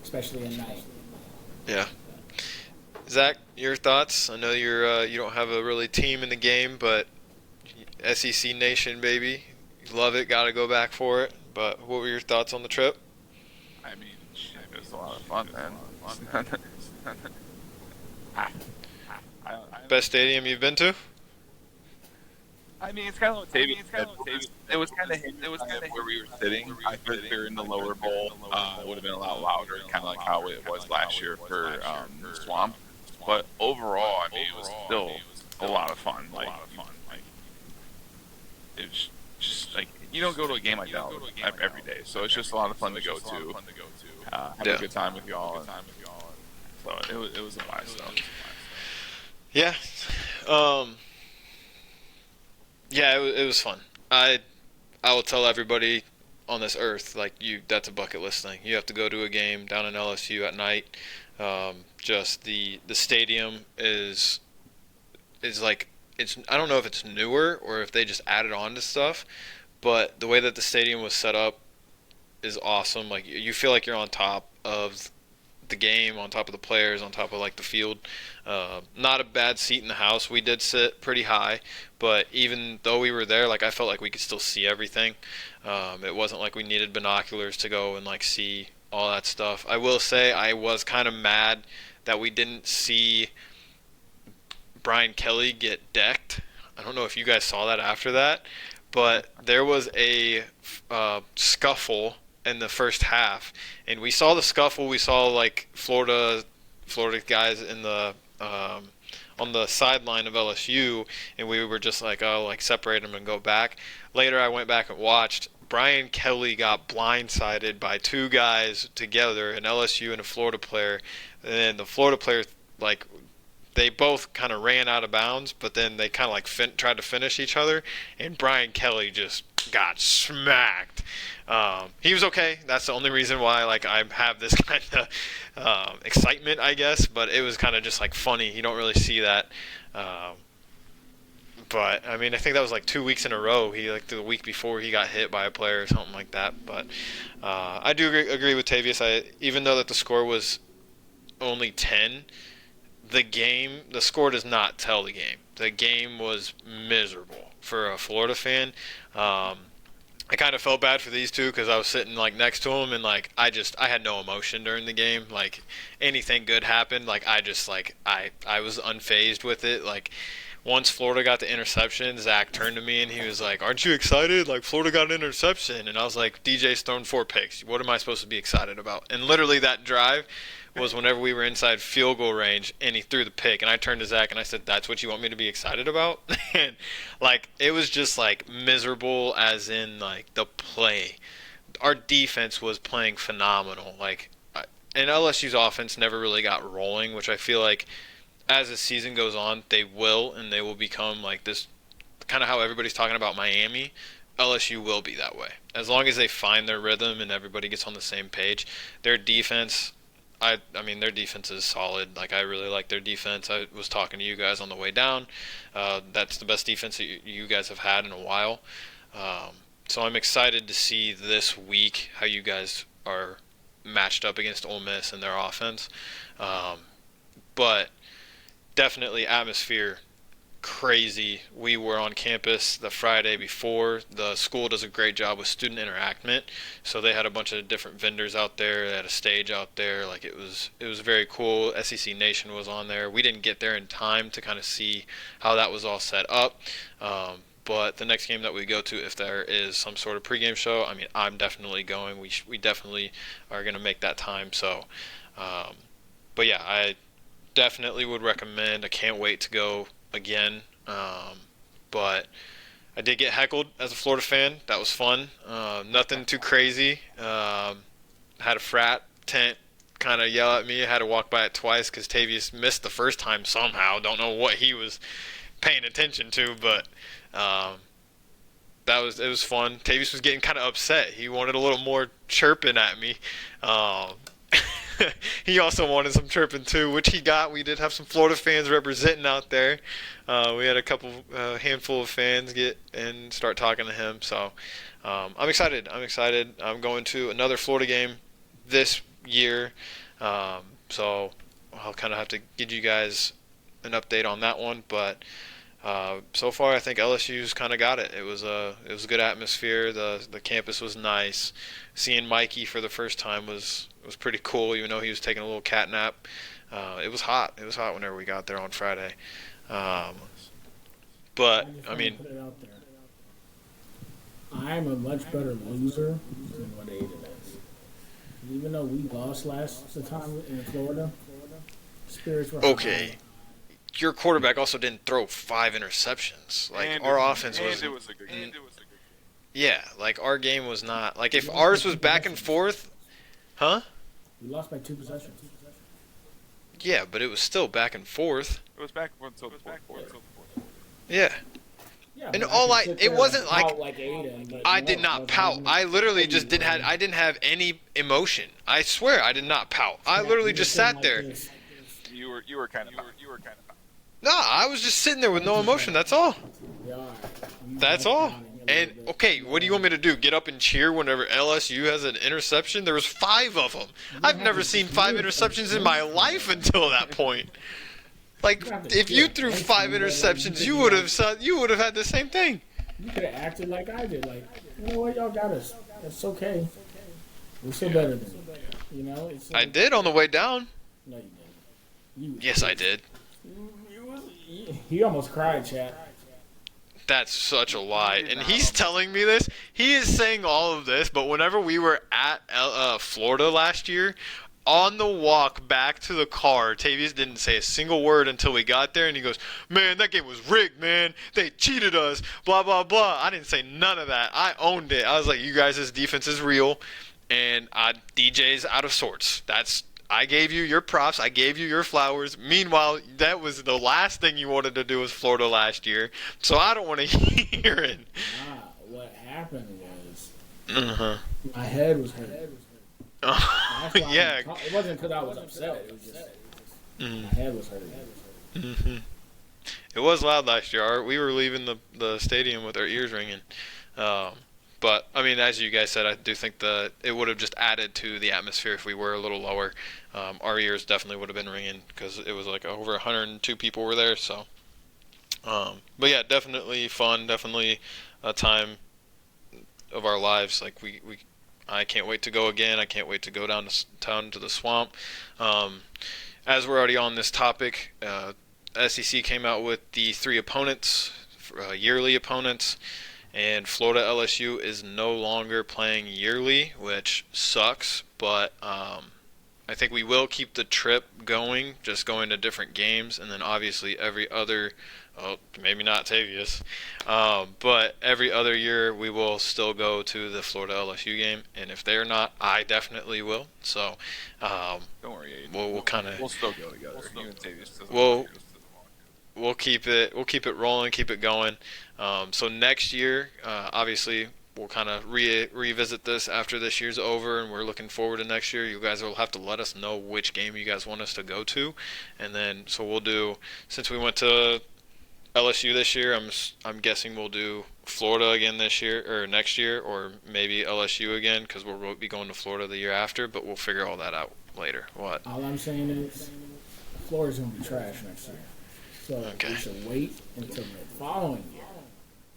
especially at night. Yeah. Zach, your thoughts? I know you don't have a really team in the game, but SEC Nation, baby. You love it, gotta go back for it. But what were your thoughts on the trip? I mean, it was a lot of fun, man. Best stadium you've been to? I mean, it's kind of what Tavy said. It was kind of where we were sitting. I think if we were in the lower bowl, it would have been a lot louder, kind of like how it was last year for Swamp. But overall, I mean, it was still a lot of fun. Like it was just like you don't go to a game like that every day, so it's just a lot of fun to go to. Have a good time with y'all. So it was a blast. Yeah. Yeah, it was fun. I will tell everybody on this earth, like that's a bucket list thing. You have to go to a game down in LSU at night. Just the stadium is like I don't know if it's newer or if they just added on to stuff, but the way that the stadium was set up is awesome. Like you feel like you're on top of the game, on top of the players, on top of like the field. Not a bad seat in the house. We did sit pretty high, but even though we were there, like I felt like we could still see everything. It wasn't like we needed binoculars to go and like see all that stuff. I will say I was kind of mad that we didn't see Brian Kelly get decked. I don't know if you guys saw that after that, but there was a scuffle in the first half, and we saw the scuffle. We saw like Florida guys in the on the sideline of LSU, and we were just like, oh, like separate them and go back. Later, I went back and watched. Brian Kelly got blindsided by two guys together, an LSU and a Florida player, and the Florida player like they both kind of ran out of bounds, but then they kind of like tried to finish each other, and Brian Kelly just got smacked. He was okay. That's the only reason why like I have this kind of excitement, I guess. But it was kind of just like funny. You don't really see that. But I mean, I think that was like 2 weeks in a row. He like the week before he got hit by a player or something like that. But I do agree with Tavius. Even though that the score was only 10. The score does not tell the game. The game was miserable for a Florida fan. I kind of felt bad for these two because I was sitting like next to them, and like I had no emotion during the game. Like anything good happened, like I was unfazed with it. Like once Florida got the interception, Zach turned to me and he was like, "Aren't you excited? Like Florida got an interception." And I was like, "DJ's thrown 4 picks. What am I supposed to be excited about?" And literally that drive was whenever we were inside field goal range and he threw the pick, and I turned to Zach and I said, "That's what you want me to be excited about?" And like it was just like miserable, as in like the play. Our defense was playing phenomenal. Like, and LSU's offense never really got rolling, which I feel like as the season goes on, they will, and they will become like this, kind of how everybody's talking about Miami. LSU will be that way. As long as they find their rhythm and everybody gets on the same page. Their defense, I mean, their defense is solid. Like, I really like their defense. I was talking to you guys on the way down. That's the best defense that you guys have had in a while. So I'm excited to see this week how you guys are matched up against Ole Miss and their offense. But definitely atmosphere crazy. We were on campus the Friday before. The school does a great job with student interaction, so they had a bunch of different vendors out there. They had a stage out there. Like it was very cool. SEC Nation was on there. We didn't get there in time to kind of see how that was all set up. But the next game that we go to, if there is some sort of pregame show, I mean, I'm definitely going. We definitely are going to make that time. So, but yeah, I definitely would recommend. I can't wait to go again. But I did get heckled as a Florida fan. That was fun. Nothing too crazy. Had a frat tent kind of yell at me. I had to walk by it twice because Tavius missed the first time somehow. Don't know what he was paying attention to, but it was fun. Tavius was getting kind of upset. He wanted a little more chirping at me. He also wanted some chirping too, which he got. We did have some Florida fans representing out there. We had a handful of fans get and start talking to him. So I'm excited. I'm going to another Florida game this year. So I'll kind of have to give you guys an update on that one. But so far, I think LSU's kind of got it. It was a good atmosphere. The campus was nice. Seeing Mikey for the first time was pretty cool, even though he was taking a little cat nap. It was hot. It was hot whenever we got there on Friday. But just I wanna mean, put it out there. I'm a much better loser than what Aiden is. Even though we lost the time in Florida, spirits were high. okay, your quarterback also didn't throw 5 interceptions. Like And our it, offense and was. it was a good game. Yeah, like our game was not like if We lost ours by was two back and possessions. forth, huh? We lost by 2 possessions. Yeah, but it was still back and forth. It was back and forth until the fourth quarter. Yeah. Yeah, And but all can I- sit it there wasn't and like- pout like Aiden, but I no, did it not wasn't pout. even I literally crazy, just didn't man. I didn't have any emotion. I swear I did not pout. I Yeah, literally you just were sitting sat like there. this. You were kind of No, I was just sitting there with no emotion. That's all. Yeah, you That's backed all. down a little And bit. okay, what do you want me to do? Get up and cheer whenever LSU has an interception? There was 5 of them. I've never seen 5 interceptions in my life until that point. Like, if you threw 5 interceptions, you would have had the same thing. You could have acted like I did. Like, you know what, y'all got us. It's okay. We're still better than you. You know, it's I like, did on the way down. No, you didn't. You, Yes, I did. He almost cried, chat. That's such a lie. And he's telling me this. He is saying all of this, but whenever we were at Florida last year, on the walk back to the car, Tavius didn't say a single word until we got there, and he goes, "Man, that game was rigged, man. They cheated us, blah, blah, blah." I didn't say none of that. I owned it. I was like, you guys' defense is real, and DJ's out of sorts. I gave you your props. I gave you your flowers. Meanwhile, that was the last thing you wanted to do with Florida last year, so I don't want to hear it. Nah, what happened was Uh-huh. my head was hurting. That's why I Yeah. didn't talk. It wasn't because I was upset. It was just my head was hurting. Mm-hmm. It was loud last year. We were leaving the stadium with our ears ringing. But, I mean, as you guys said, I do think that it would have just added to the atmosphere if we were a little lower. Our ears definitely would have been ringing because it was like over 102 people were there. So, but yeah, definitely fun. Definitely a time of our lives. Like I can't wait to go again. I can't wait to go down to the swamp. As we're already on this topic, SEC came out with the 3 opponents, yearly opponents. And Florida LSU is no longer playing yearly, which sucks. But I think we will keep the trip going, just going to different games. And then obviously every other, maybe not Tavius, but every other year we will still go to the Florida LSU game. And if they're not, I definitely will. So Don't worry, Aiden. we'll kind of We'll still go together. You and Tavius doesn't Well, want to. we'll keep it rolling, keep it going. So next year, obviously, we'll kind of revisit this after this year's over, and we're looking forward to next year. You guys will have to let us know which game you guys want us to go to, and then so we'll do. Since we went to LSU this year, I'm guessing we'll do Florida again this year or next year, or maybe LSU again because we'll be going to Florida the year after. But we'll figure all that out later. What? All I'm saying is, Florida's gonna be trash next year. So Okay. we should wait until the following year.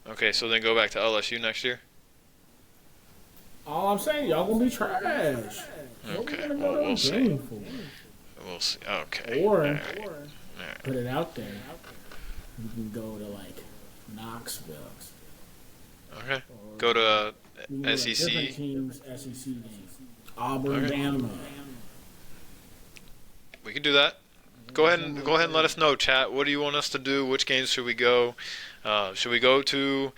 Okay, so then go back to LSU next year. All I'm saying, y'all gonna be trash. What Okay, we gonna well, go to we'll a see. game for? We'll see. Okay. Or All right. put it out there. We can go to like Knoxville. Okay. Or Go to we can go to SEC. different teams, SEC games. Auburn, Okay. Bama. We can do that. Go ahead and let us know, chat. What do you want us to do? Which games should we go? Should we go to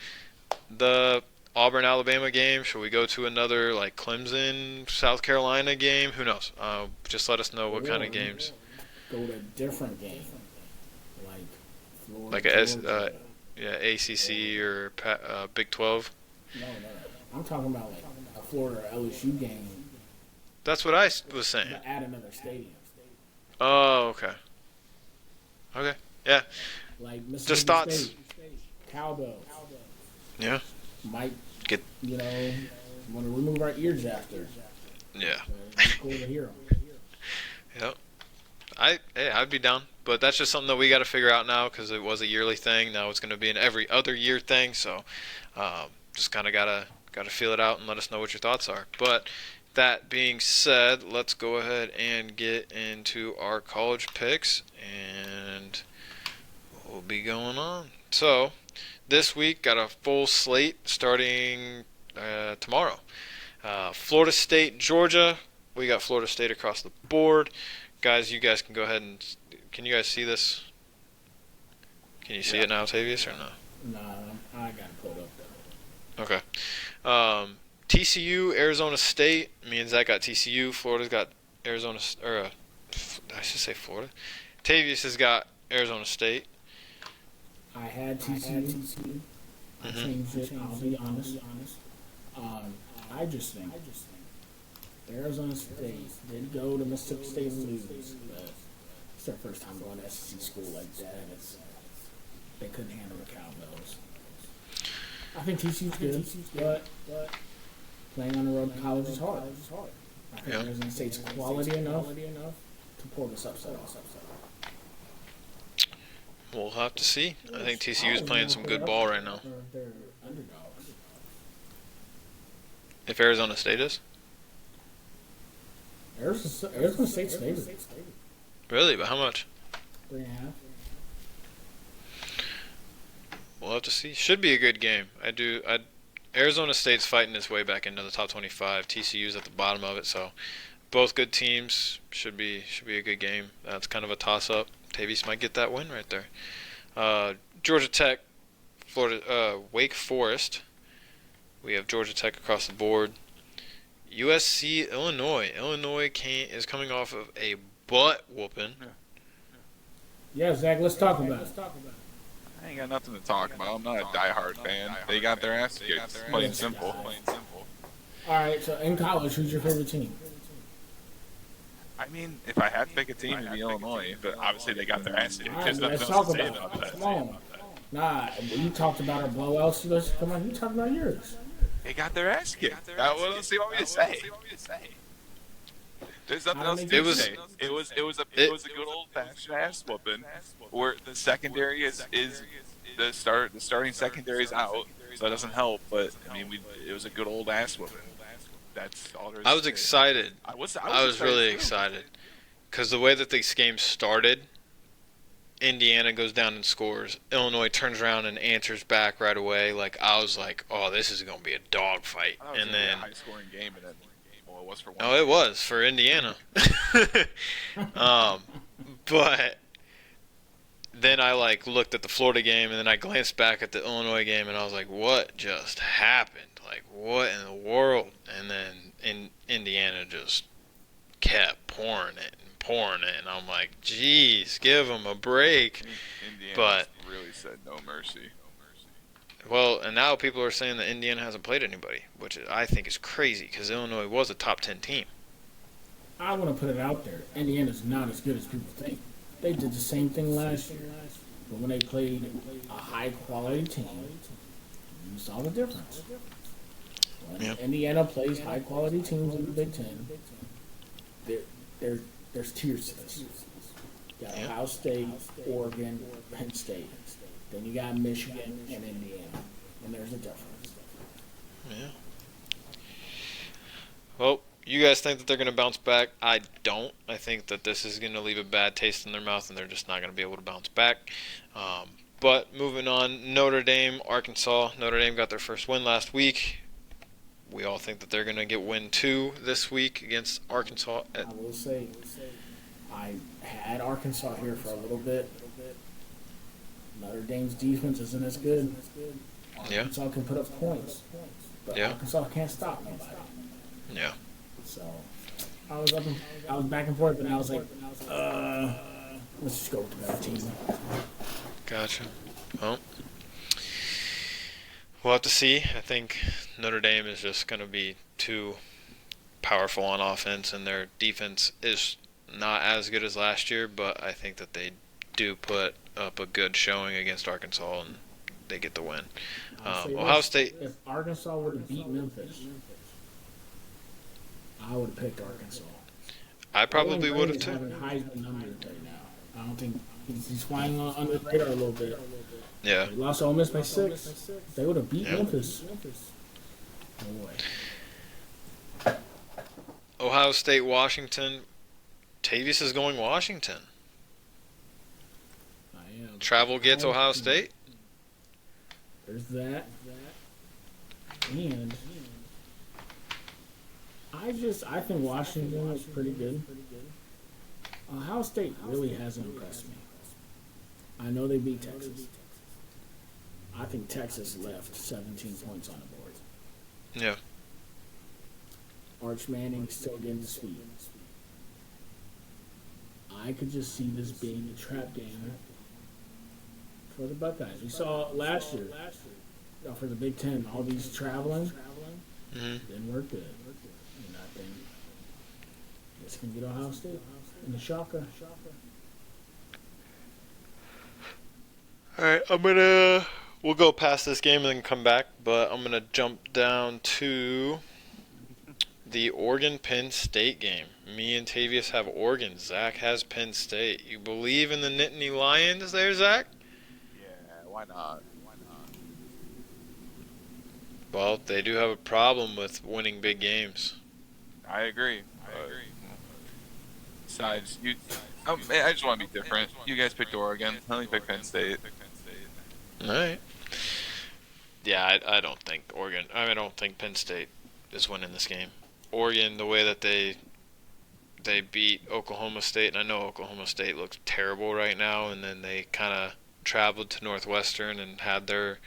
the Auburn Alabama game? Should we go to another like Clemson South Carolina game? Who knows? Just let us know what kind of games. Go to a different game. Like Florida. Like a Georgia. Yeah, ACC or Big 12. No. I'm talking about like a Florida LSU game, That's what I was saying. but at another stadium. Oh, okay. Okay. Yeah. Like Mississippi Just thoughts. State, Cowbells. Yeah. Might Get- want to remove our ears after. Yeah. It's cool to hear 'em. Yep. I'd be down, but that's just something that we got to figure out now because it was a yearly thing. Now it's going to be an every other year thing. So, just kind of gotta feel it out and let us know what your thoughts are. But that being said, let's go ahead and get into our college picks, and we'll be going on. So, this week got a full slate starting tomorrow. Florida State, Georgia. We got Florida State across the board. Guys, you guys can go ahead and... Can you guys see this? Can you see it now, Tavius, or no? Nah, I got it pulled up though. Okay. TCU, Arizona State. Me and Zach got TCU. Florida's got Arizona... I should say Florida. Tavius has got Arizona State. I had TCU. I changed it. I'll be honest. I just think Arizona State did go to Mississippi State and lose, but it's their first time going to SEC school like that. They couldn't handle the cowbells. I think TCU's good, but playing on the road in college is hard. I think Arizona State's quality enough to pull this upset off. We'll have to see. I think TCU is playing some good ball right now. They're underdogs. If Arizona State is? Arizona State's favorite. Really? But how much? 3.5. We'll have to see. Should be a good game. Arizona State's fighting its way back into the top 25. TCU's at the bottom of it, so both good teams. Should be a good game. That's kind of a toss-up. Tavius might get that win right there. Georgia Tech, Wake Forest. We have Georgia Tech across the board. USC, Illinois. Illinois is coming off of a butt whooping. Yeah, Zach, let's talk about it. I ain't got nothing to talk about. I'm not a diehard fan. They got their ass kicked. Plain and simple. All right, so in college, who's your favorite team? I mean, if I had to pick a team, it'd be Illinois, but obviously they got their ass kicked. All right, There's nothing let's else talk to say about about it. that. Come on. Nah, you talked about our blowouts. Come on, you talk about yours. They got their ass kicked. What else do you want me to say? There's nothing else to say. It was a good old fashioned ass whooping where the secondary is the starting secondary is out, so that doesn't help. But I mean, it was a good old ass whooping. That's all there is. I was excited. I was really too. excited because the way that this game started, Indiana goes down and scores. Illinois turns around and answers back right away. Like I was like, oh, this is gonna be a dogfight. And then a high scoring game, and then it was for one. Oh, it was for Indiana. But then I looked at the Florida game, and then I glanced back at the Illinois game, and I was like, what just happened? Like, what in the world? And then Indiana just kept pouring it, and I'm like, geez, give them a break. Indiana really said no mercy. Well, and now people are saying that Indiana hasn't played anybody, which I think is crazy because Illinois was a top 10 team. I want to put it out there. Indiana's not as good as people think. They did the same thing last year, but when they played a high-quality team, you saw the difference. When Indiana plays high-quality teams in the Big Ten, there's tiers to this. You got Ohio State, Oregon, Penn State. Then you got Michigan and Indiana, and there's a difference. Yeah. Well, you guys think that they're going to bounce back? I don't. I think that this is going to leave a bad taste in their mouth, and they're just not going to be able to bounce back. But moving on, Notre Dame, Arkansas. Notre Dame got their first win last week. We all think that they're going to get win 2 this week against Arkansas. I will say, I had Arkansas here for a little bit. Notre Dame's defense isn't as good. Arkansas can put up points, but Arkansas can't stop nobody. Yeah. So I was back and forth, and I was like, let's just go with the better team. Gotcha. Well, we'll have to see. I think Notre Dame is just going to be too powerful on offense, and their defense is not as good as last year, but I think that they do put up a good showing against Arkansas, and they get the win. Ohio State. If Arkansas would have beat Memphis, I would have picked Arkansas. I probably would have too. Having Heisman numbers right now. I don't think he's flying under the radar a little bit. Yeah. They lost to Ole Miss by 6. They would have beat Memphis. Ohio State, Washington. Tavius is going Washington. I am. Travel gets Ohio State. There's that. And I think Washington is pretty good. Ohio State really hasn't impressed me. I know they beat Texas. I think Texas left 17 points on the board. Yeah. Arch Manning's still getting his feet. I could just see this being a trap game for the Buckeyes. We saw last year for the Big Ten, all these traveling didn't work good. And I think this can get Ohio State in the shocker. All right, we'll go past this game and then come back, but I'm gonna jump down to the Oregon-Penn State game. Me and Tavius have Oregon. Zach has Penn State. You believe in the Nittany Lions there, Zach? Yeah, why not? Well, they do have a problem with winning big games. I agree. Besides, I just want to be different. You guys picked Oregon. I only picked Penn State. All right. Yeah, I don't think Oregon. I don't think Penn State is winning this game. Oregon, the way that they beat Oklahoma State, and I know Oklahoma State looks terrible right now, and then they kind of traveled to Northwestern and had their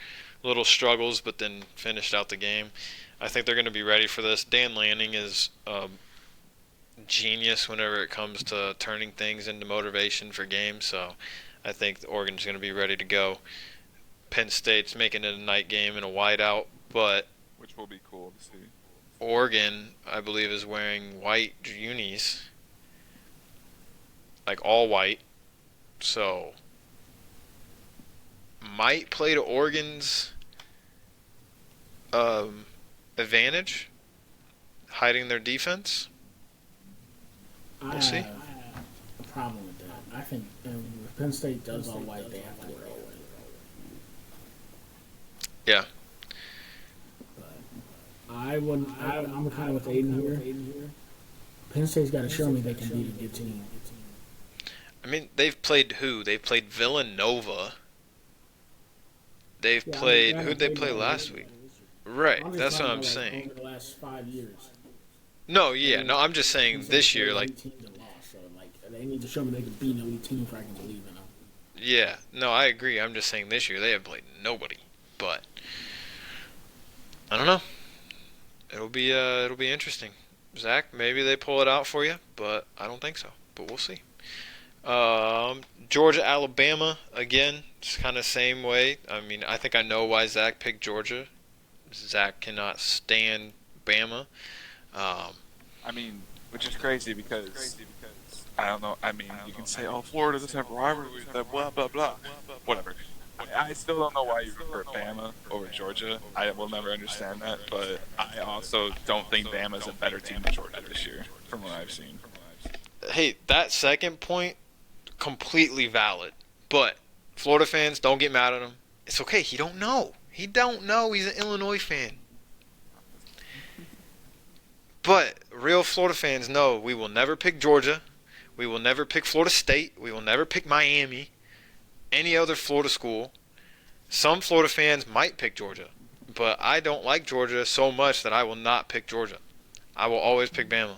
little struggles, but then finished out the game. I think they're going to be ready for this. Dan Lanning is genius whenever it comes to turning things into motivation for games, so I think Oregon's going to be ready to go. Penn State's making it a night game and a whiteout, but Which will be cool to see. Oregon, I believe, is wearing white unis, like all white, so might play to Oregon's advantage, hiding their defense. We'll see. I have a problem with that. I think if Penn State does all white, they have to go all white. Yeah. I'm kind of with Aiden here. Penn State's got to show me they can beat a good team. I mean, they've played who? They played Villanova. They've played... Who'd they play last week? Right, that's what I'm saying. Over the last 5 years. No, yeah, no, I'm just saying this year, like... Teams that lost, so they need to show me they can beat an elite team before I can believe in them. Yeah, no, I agree. I'm just saying this year they have played nobody. But I don't know. It'll be interesting. Zach, maybe they pull it out for you, but I don't think so. But we'll see. Georgia, Alabama, again, it's kind of same way. I mean, I think I know why Zach picked Georgia. Zach cannot stand Bama. I mean, which is crazy because I don't know. I mean, you can say, "Oh, Florida doesn't have rivalries," blah blah blah, whatever. I still don't know why you prefer Bama over Georgia. I will never understand that, but I also don't think Bama's a better team than Georgia this year, from what I've seen. Hey, that second point, completely valid. But Florida fans, don't get mad at him. It's okay. He don't know. He don't know. He's an Illinois fan. But real Florida fans know we will never pick Georgia. We will never pick Florida State. We will never pick Miami. Any other Florida school. Some Florida fans might pick Georgia. But I don't like Georgia so much that I will not pick Georgia. I will always pick Bama.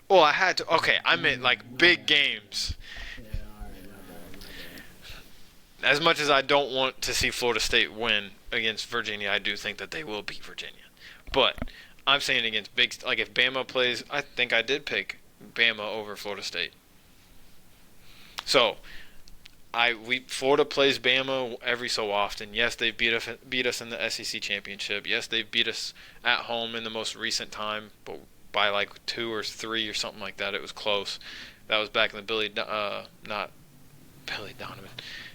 Well, I had to. Okay, I meant like big games. As much as I don't want to see Florida State win against Virginia, I do think that they will beat Virginia. But I'm saying against big, like if Bama plays, I think I did pick Bama over Florida State. So, Florida plays Bama every so often. Yes, they beat us in the SEC championship. Yes, they beat us at home in the most recent time, but by like 2 or 3 or something like that. It was close. That was back in the not Billy Donovan.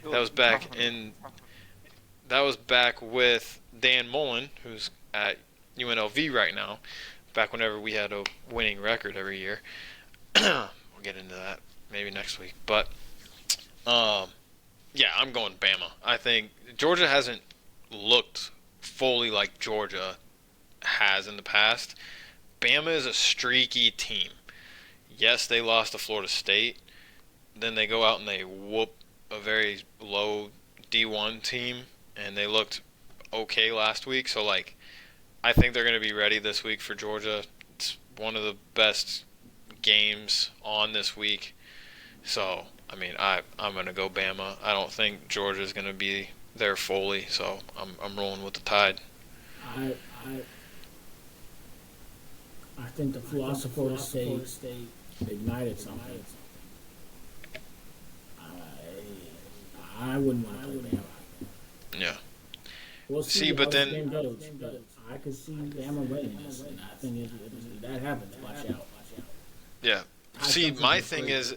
That was back with Dan Mullen, who's at UNLV right now. Back whenever we had a winning record every year. We'll get into that maybe next week. But yeah, I'm going Bama. I think Georgia hasn't looked fully like Georgia has in the past. Bama is a streaky team. Yes, they lost to Florida State. Then they go out and they whoop a very low D1 team, and they looked okay last week. So, like, I think they're going to be ready this week for Georgia. It's one of the best games on this week. So, I mean, I'm going to go Bama. I don't think Georgia's going to be there fully, so I'm rolling with the Tide. I I think the philosopher State ignited something. I wouldn't want to play Bama. Yeah. We'll See, see but how then- this game goes, but I could see Bama winning this, and I think if that happens, watch out. Yeah. I See, think my it's thing great. is,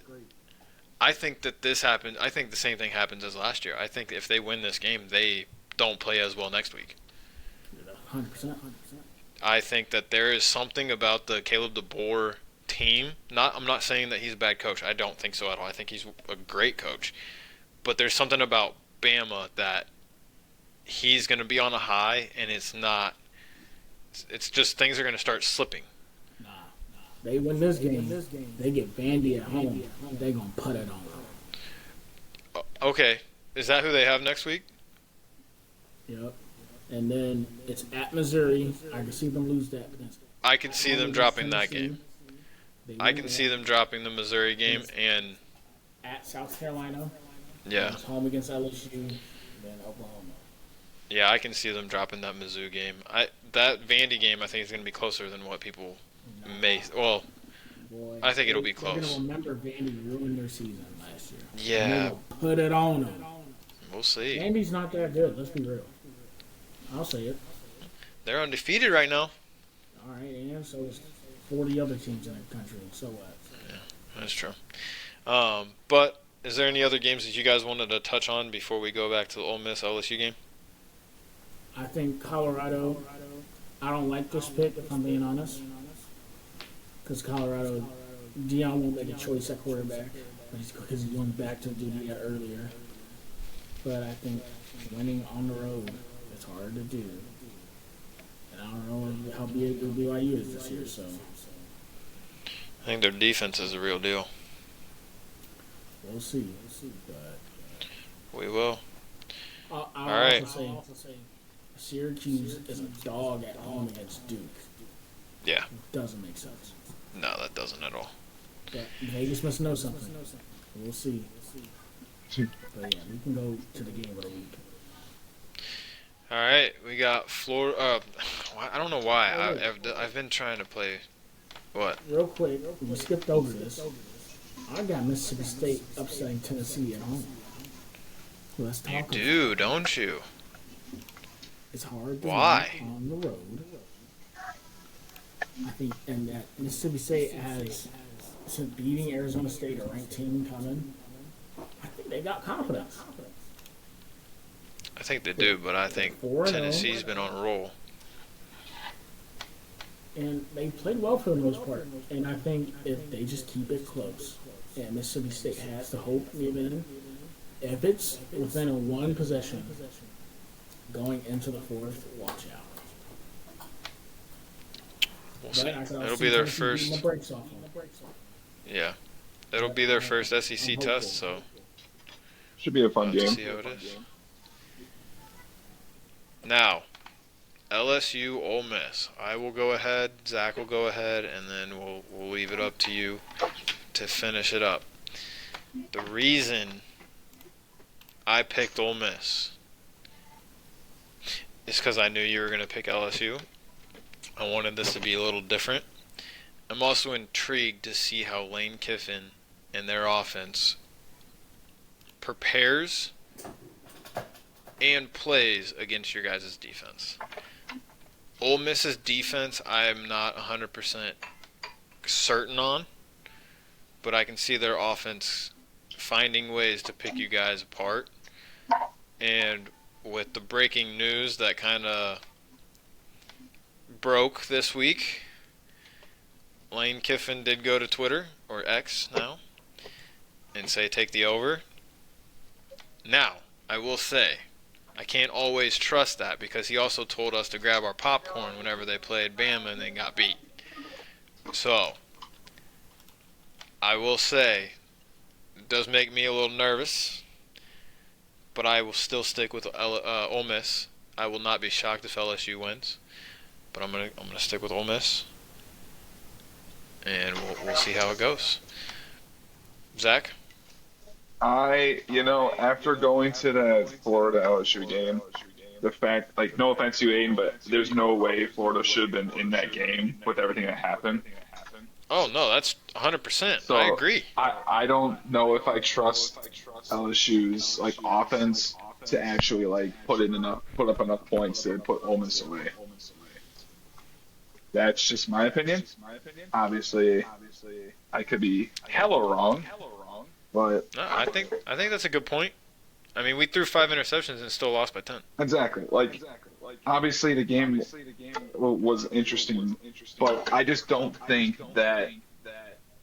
I think that this happened. I think the same thing happens as last year. I think if they win this game, they don't play as well next week. 100%. I think that there is something about the Caleb DeBoer team. I'm not saying that he's a bad coach. I don't think so at all. I think he's a great coach. But there's something about Bama that he's going to be on a high, and it's not. It's just things are going to start slipping. They win this game, they get Vandy at home. They gonna put it on them. Okay, is that who they have next week? Yep. And then it's at Missouri. I can see them lose that. I can see them dropping that game. They I win can that. see them dropping the Missouri game, and At South Carolina. yeah, It's home against LSU. Then Oklahoma. yeah, I can see them dropping that Mizzou game. That Vandy game, I think is going to be closer than what people may. Well, Boy, I think it'll be They're close. gonna remember Vandy ruined their season last year. Yeah. And they gonna put it on them. we'll see. Vandy's not that good. Let's be real. I'll say it. They're undefeated right now. All right, and so is 40 other teams in the country. So what? That's true. But is there any other games that you guys wanted to touch on before we go back to the Ole Miss LSU game? I think Colorado. I don't like this pick, if I'm being honest, because Colorado, Dion won't make a choice at quarterback, because he went back to duty earlier. But I think winning on the road is hard to do, and I don't know how big BYU is this year. So I think their defense is the real deal. we'll see. But We will. I'll All right. also say Syracuse is a dog at home against Duke. Yeah. Doesn't make sense. No, that doesn't at all. But Vegas must know something. We'll see. But yeah, we can go to the game of the week. All right, we got Florida. I don't know why. Oh, wait. I've been trying to play. What? Real quick, we skipped over this. I got Mississippi State upsetting Tennessee at home. Let's talk You about it. do, don't you? It's hard to Why? win on the road. I think, and that Mississippi State has, since beating Arizona State, a ranked team coming, I think they got confidence. I think they do, but I think 4-0. Tennessee's been on a roll. And they played well for the most part. And I think if they just keep it close, and Mississippi State has the hope even if it's within a one possession going into the fourth, watch out. We'll see. But I can also It'll see be their Tennessee beating first. the brakes off them. Yeah, it'll be their first SEC I'm test, so hopeful. Should be a we'll fun have to game. see how it is. Now, LSU Ole Miss. I will go ahead. Zach will go ahead, and then we'll leave it up to you to finish it up. The reason I picked Ole Miss is because I knew you were going to pick LSU. I wanted this to be a little different. I'm also intrigued to see how Lane Kiffin and their offense prepares and plays against your guys' defense. Ole Miss's defense, I'm not 100% certain on, but I can see their offense finding ways to pick you guys apart. And with the breaking news that kind of broke this week, Lane Kiffin did go to Twitter, or X now, and say take the over. Now, I will say, I can't always trust that because he also told us to grab our popcorn whenever they played Bama and they got beat. So, I will say, it does make me a little nervous, but I will still stick with Ole Miss. I will not be shocked if LSU wins, but I'm gonna stick with Ole Miss, and we'll see how it goes. Zach? After going to the Florida LSU game, the fact, like, no offense to you, Aiden, but there's no way Florida should have been in that game with everything that happened. Oh no, that's 100%. So I agree. I don't know if I trust LSU's like offense to actually like put up enough points to put Ole Miss away. That's just my opinion. Obviously, I could be hella wrong, but No, I think that's a good point. I mean, we threw 5 interceptions and still lost by 10. exactly. Like, obviously the game was interesting, but I just don't think that.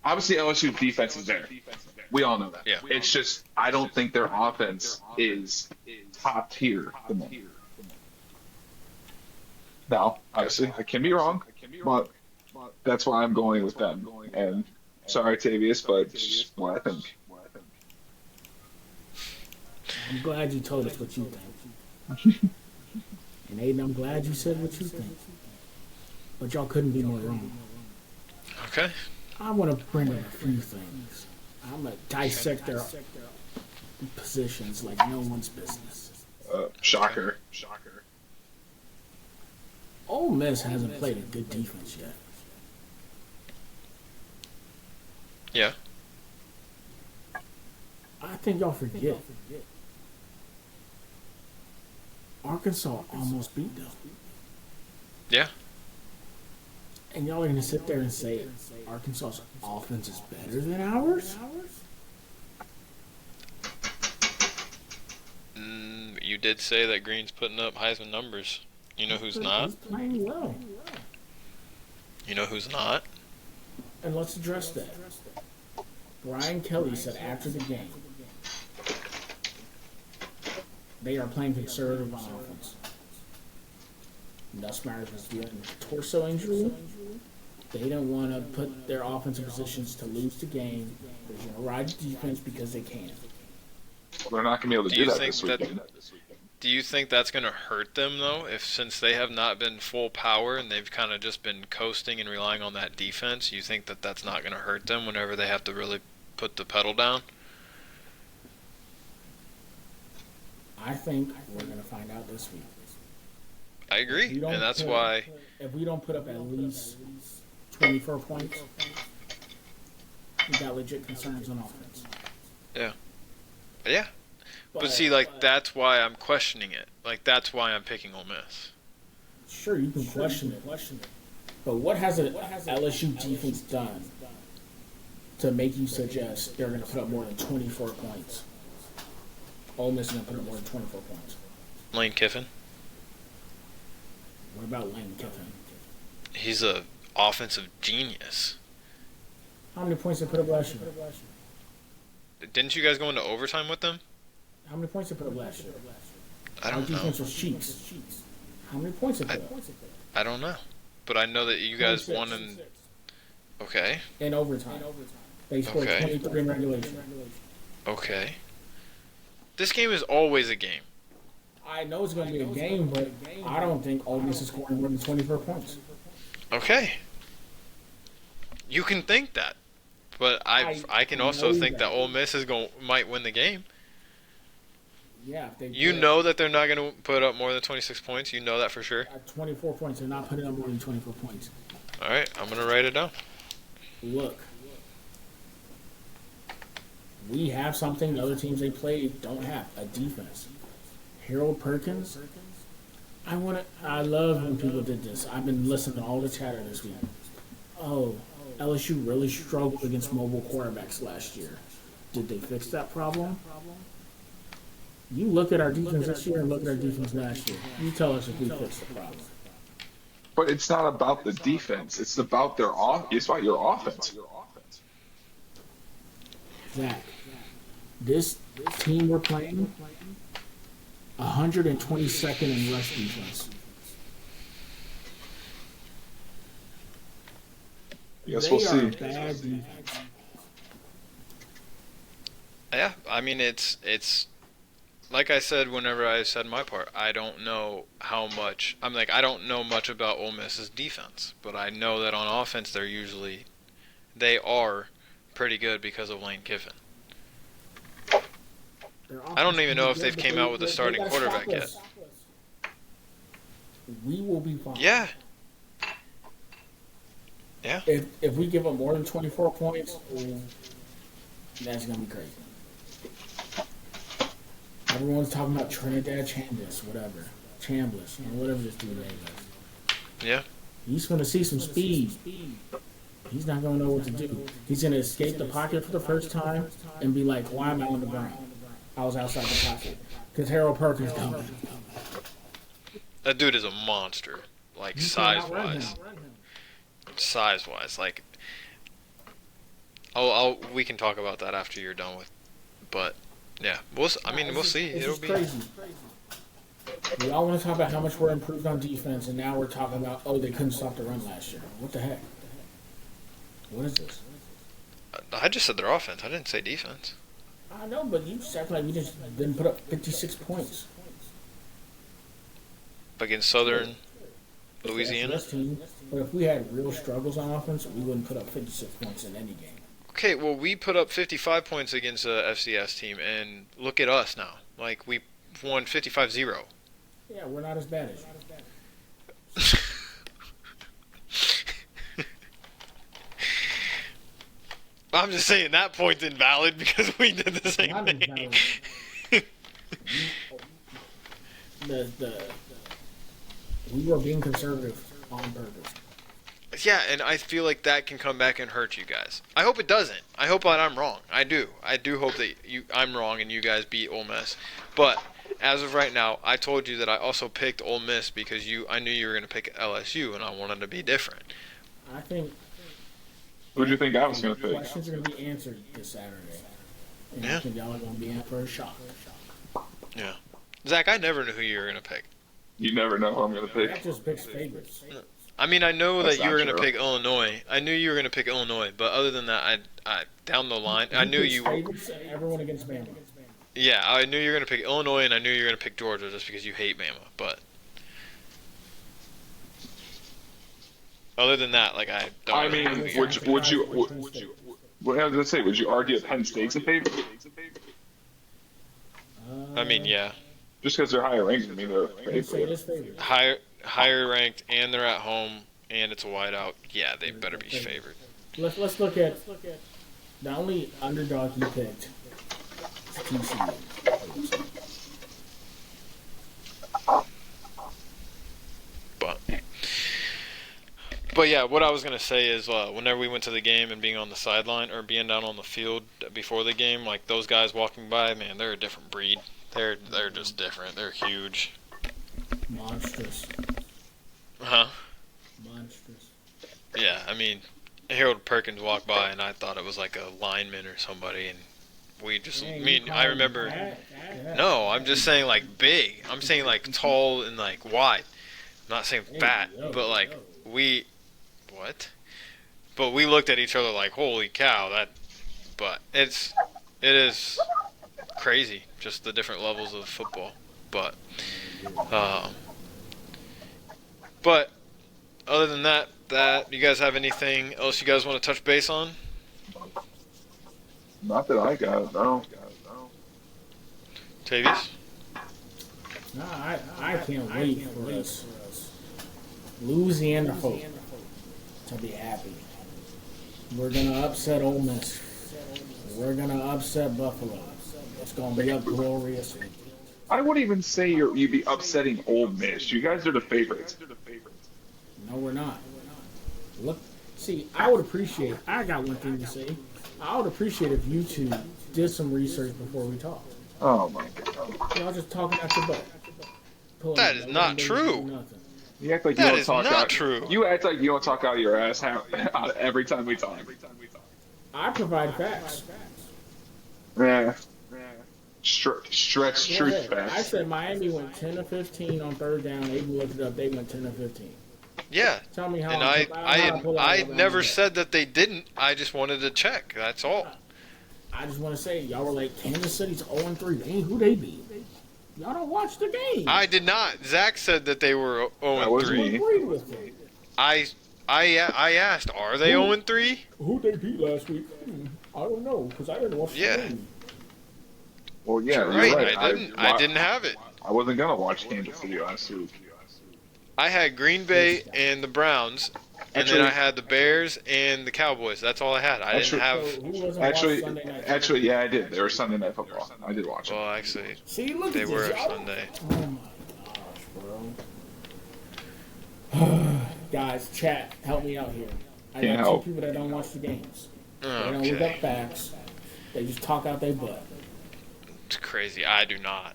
Obviously, LSU's defense is there. We all know that. Yeah. It's just I don't think their offense is top tier. Now, obviously, I can be wrong, but that's why I'm going with them. And sorry, Tavius, but it's just what I think. I'm glad you told us what you think. And Aiden, I'm glad you said what you think. But y'all couldn't be more wrong. Okay. I want to bring up a few things. I'm going to dissect their positions like no one's business. Shocker. Ole Miss hasn't played a good defense yet. Yeah. I think y'all forget. Arkansas almost beat them. Yeah. And y'all are going to sit there and say Arkansas's offense is better than ours? You did say that Green's putting up Heisman numbers. You know who's not? He's playing well. You know who's not? And let's address that. Brian Kelly said after the game, they are playing conservative on offense. Nussmeier was dealing with a torso injury. They don't want to put their offensive positions to lose the game. They're going to ride the defense because they can. Well, they're not going to be able to do that this weekend. Do you think that's going to hurt them, though, since they have not been full power and they've kind of just been coasting and relying on that defense, you think that that's not going to hurt them whenever they have to really put the pedal down? I think we're going to find out this week. I agree, and that's why... If we don't put up at least 24 points, we got legit concerns on offense. Yeah. Yeah. But see, like, that's why I'm questioning it. Like, that's why I'm picking Ole Miss. Sure, you can question it. But what has an LSU defense done to make you suggest they're going to put up more than 24 points? Ole Miss is going to put up more than 24 points. Lane Kiffin. What about Lane Kiffin? He's a offensive genius. How many points they put up last year? Didn't you guys go into overtime with them? How many points they put up last year? I don't Our know. defense was cheeks. How many points they put up? I don't know. But I know that you guys won in... Okay. In overtime. They scored 23 in regulation. Okay. This game is always a game. I know it's going to be a game, but I don't think Ole Miss is scoring more than 24 points. Okay. You can think that. But I can also think that Ole Miss might win the game. Yeah, if they You know that they're not going to put up more than 26 points. You know that for sure. at 24 points. They're not putting up more than 24 points. All right, I'm going to write it down. Look, we have something the other teams they play don't have: a defense. Harold Perkins. I love when people did this. I've been listening to all the chatter this week. Oh, LSU really struggled against mobile quarterbacks last year. Did they fix that problem? You look at our defense this year and look at our defense last year. You tell us if we fixed the problem. But it's not about the defense. It's about It's about your offense. Zach, this team we're playing 122nd in rush defense. Guess They we'll are see. a bad defense. Yeah, I mean it's like I said whenever I said my part. I don't know how much. I don't know much about Ole Miss's defense, but I know that on offense they are pretty good because of Lane Kiffin. I don't even know if they've came out with a starting quarterback yet. We will be fine. Yeah. Yeah. If we give up more than 24 points, that's gonna be crazy. Everyone's talking about Trinidad Chambliss, whatever this dude name is. Yeah. He's gonna see some speed. He's not gonna know what to do. He's gonna escape the pocket for the first time and be like, "Why am I on the ground? I was outside the pocket because Harold Perkins coming." That dude is a monster, like You can't outrun size-wise. him. Size-wise, like we can talk about that after you're done with, but yeah, we'll see. It's It'll just be crazy. We all want to talk about how much we're improved on defense, and now we're talking about, they couldn't stop the run last year. What the heck? What is this? I just said their offense. I didn't say defense. I know, but you just act like we just didn't put up 56 points. Against Southern Louisiana. This team, but if we had real struggles on offense, we wouldn't put up 56 points in any game. Okay, well we put up 55 points against a FCS team, and look at us now. Like we won 55-0. Yeah, we're not as bad as you. I'm just saying that point's invalid because we did the same Not thing. invalid. We were being conservative on purpose. Yeah, and I feel like that can come back and hurt you guys. I hope it doesn't. I hope that I'm wrong. I do hope that I'm wrong and you guys beat Ole Miss. But as of right now, I told you that I also picked Ole Miss because I knew you were going to pick LSU, and I wanted to be different. I think. Who do you think I was going to pick? Questions are going to be answered this Saturday. And Yeah. I think y'all are going to be in for a shock. Yeah. Zach, I never knew who you were going to pick. You never know who I'm going to pick. That just picks favorites. I mean, I know That's that you not were going to true. pick Illinois. I knew you were going to pick Illinois, but other than that, I down the line, I knew Picks you. favorites and everyone against Bama. Yeah, I knew you were going to pick Illinois, and I knew you were going to pick Georgia just because you hate Bama. But other than that, like I don't. I really know mean, who you're- would you? What I was going to say, would you argue that Penn State's a favorite? I mean, yeah, Just because they're higher ranked, I mean they're a Penn State is favorite. favorite. higher ranked, and they're at home, and it's a whiteout. Yeah, they better be favored. Let's look at the only underdog you picked. Is TCU. But yeah, what I was gonna say is, whenever we went to the game and being on the sideline or being down on the field before the game, like those guys walking by, man, they're a different breed. They're just different. They're huge. Monstrous. Huh? Monstrous. Yeah, I mean, Harold Perkins walked by, and I thought it was like a lineman or somebody, and we just. Yeah, I you mean, call I him remember. fat? Yeah. No, I'm just saying like big. I'm saying like tall and like wide. I'm not saying Hey, fat, yo, but like yo. we. What? But we looked at each other like, holy cow, that. But it is crazy, just the different levels of football. But other than that, you guys have anything else you guys want to touch base on? Not that I got, no. Tavius? No, I can't wait for us Louisiana folk to be happy. We're gonna upset Ole Miss. We're gonna upset Buffalo. It's gonna be a glorious week. I wouldn't even say you'd be upsetting Ole Miss. You guys are the favorites. No, we're not. Look, see, I would appreciate. I got one thing to say. I would appreciate if you two did some research before we talk. Oh my god. Y'all just talking out your butt. Pulling That is 11 not days true. to do nothing. You act like you That don't is talk not out. true. You act like you don't talk out of your ass every time we talk. I provide facts. Yeah. Stretch Go truth ahead. I facts. said Miami went 10 to 15 on third down. Aiden looked it up. They went 10 to 15. Yeah. Tell me how And I pull I that never out. said that they didn't. I just wanted to check. That's all. I just want to say, y'all were like, Kansas City's 0-3. They ain't who they beat. Y'all don't watch the game. I did not. Zach said that they were 0 That was 3. me. Agreed with it. I asked, are they 0 3? Who they beat last week? I don't know, because I didn't watch Yeah. the game. Well, yeah, Right. you're right. I didn't have it. I wasn't gonna watch Kansas City last week. I had Green Bay and the Browns, and then Actually- I had the Bears and the Cowboys. That's all I had. I didn't Actually- have. So who wasn't watching Sunday night? Actually, yeah, I did. There was Sunday Night Football. I did watch it. Well, actually, See, look they at were this, y'all. Sunday. Oh my gosh, bro. Guys, chat, help me out here. I Can't got help. two people that don't watch the games. They don't look Okay, up facts. They just talk out their butt. it's crazy. I do not.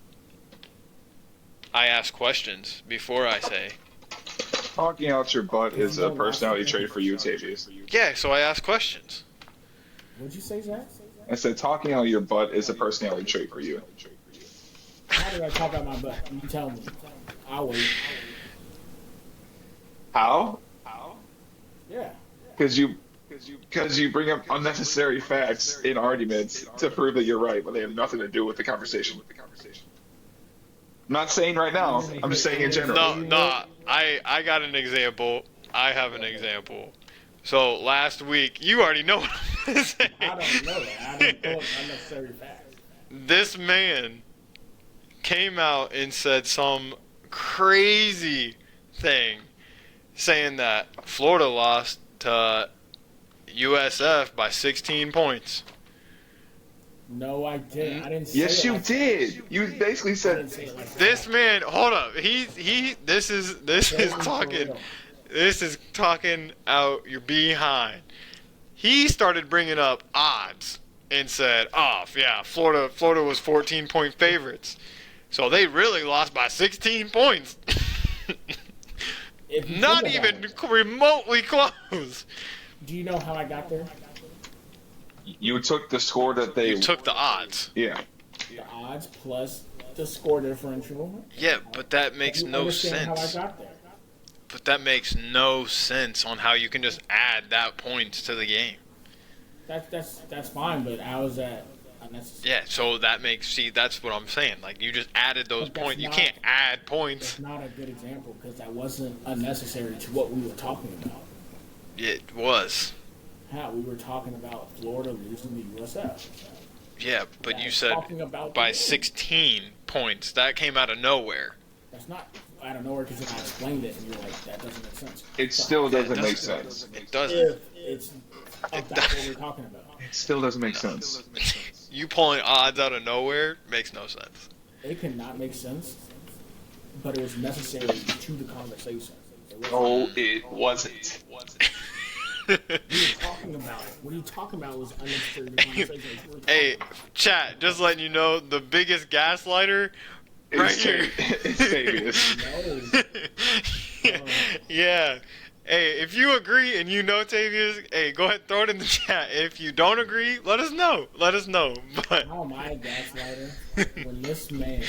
I ask questions before I say. Talking out your butt is a personality trait for you, Tavius. Yeah, so I ask questions. What'd you say, Zach? I said talking out your butt is a personality trait for you. How did I talk out my butt? You tell me. I'll wait. How? Yeah. Because you bring up unnecessary facts in arguments to prove that you're right, but they have nothing to do with the conversation. I'm not saying right now. I'm just saying in general. No. I got an example. I have an example. So last week, you already know what I'm gonna say. I don't know that. I don't pull up unnecessary facts. This man came out and said some crazy thing, saying that Florida lost to USF by 16 points. No, I didn't. I didn't say Yes, it you like did. You basically I said didn't say it like that. This man, hold up. This is talking out your behind. He started bringing up odds and said, "Oh, yeah, Florida was 14-point favorites. So they really lost by 16 points." If you Not think about even it, remotely close. Do you know how I got there? you took the score that they You took the odds. Yeah. The odds plus the score differential. Yeah, but that makes You no understand sense. how I got there. But that makes no sense on how you can just add that points to the game. That's fine, but I was at unnecessary. Yeah, so that makes that's what I'm saying. Like you just added those But that's points. You not- can't add points. That's not a good example because that wasn't unnecessary to what we were talking about. It was. How we were talking about Florida losing to USF. Yeah, but you That's said talking about by the game. 16 points. That came out of nowhere. That's not out of nowhere because then I explained it and you're like, that doesn't make sense. It still doesn't make doesn't. sense. It doesn't. If it's about what we're talking about. It still doesn't make sense. You pulling odds out of nowhere makes no sense. It cannot make sense, but it was necessary to the conversation. It wasn't- No, it wasn't. What are you talking about? What are you talking about was unnecessary to the conversation. We're talking Hey, about. chat, just letting you know, the biggest gaslighter right here. It's Tavius. No. Yeah. Hey, if you agree and you know Tavius, hey, go ahead, throw it in the chat. If you don't agree, let us know. Let us know. But How am I a gaslighter when this man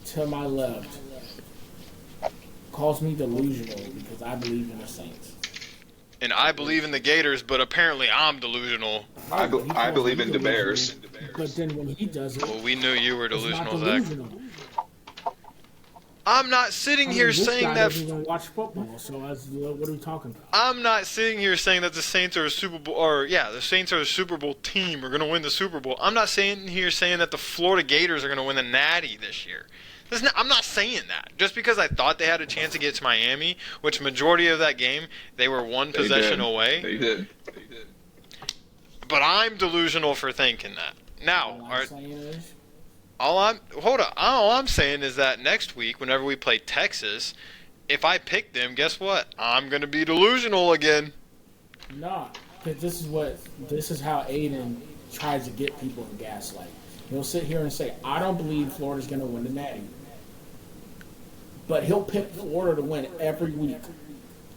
to my left calls me delusional because I believe in the Saints? and I believe in the Gators, but apparently I'm delusional. I He calls believe me in the Bears. delusional, But then when he does it, Well, we knew you were it's not delusional, Zach. delusional. I'm not sitting I mean, here this saying guy that. doesn't even watch football, so what are we talking about? I'm not sitting here saying that the Saints are a Super Bowl, or yeah, the Saints are a Super Bowl team. Are going to win the Super Bowl. I'm not saying here saying that the Florida Gators are going to win the Natty this year. I'm not saying that. Just because I thought they had a chance against Miami, which majority of that game they were one possession away. They did. But I'm delusional for thinking that. Now, All I'm saying is, all I'm saying is that next week, whenever we play Texas, if I pick them, guess what? I'm gonna be delusional again. nah, because this is how Aiden tries to get people in gaslight. He'll sit here and say, I don't believe Florida's going to win the Natty. But he'll pick Florida to win every week.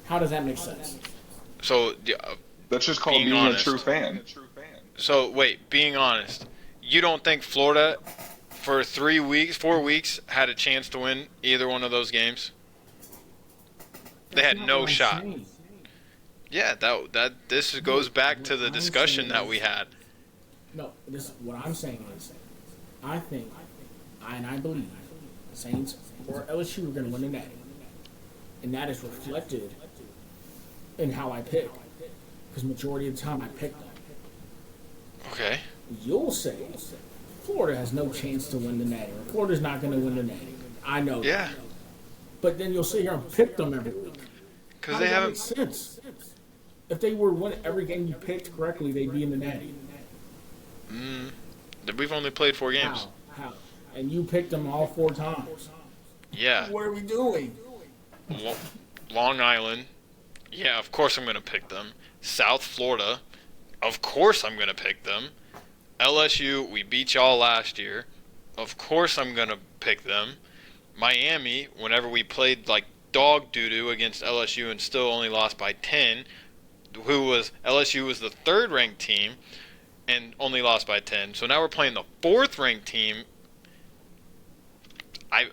How does that make sense? So, That's just called Being being honest. a true fan. wait, being honest, you don't think Florida for 4 weeks, had a chance to win either one of those games? They had no shot. Yeah, this goes back to the discussion that we had. No, what I'm saying is, I think, and I believe, the Saints or LSU are going to win the Natty, and that is reflected in how I pick, because majority of the time I pick them. Okay. You'll say Florida has no chance to win the Natty, or Florida's not going to win the Natty. I know. Yeah. That. But then you'll sit here and pick them every week. Because they haven't. Make sense. If they were winning every game you picked correctly, they'd be in the Natty. We've only played 4 games. How? And you picked them all 4 times. Yeah. What are we doing? Long Island. Yeah, of course I'm going to pick them. South Florida. Of course I'm going to pick them. LSU, we beat y'all last year. Of course I'm going to pick them. Miami, whenever we played like dog doo-doo against LSU and still only lost by 10, LSU was the 3rd ranked team and only lost by 10. So now we're playing the 4th ranked team.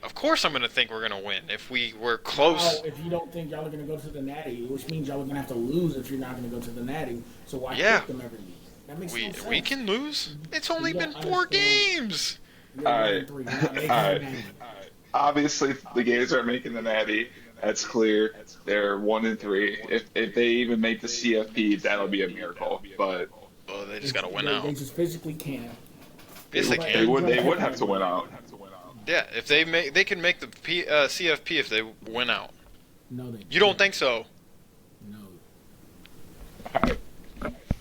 Of course I'm going to think we're going to win if we were close. Now, if you don't think y'all are going to go to the Natty, which means y'all are going to have to lose if you're not going to go to the Natty. So why pick them every week? That makes no sense. We can lose. It's only been 4 games. All right. Obviously, the games aren't making the Natty. That's clear. They're 1-3. If they even make the CFP, that'll be a miracle. But they just got to win out. They just physically can't. Yes, they can. They would have to win out. Yeah, if they can make the CFP if they win out. No, they. You don't think so? No.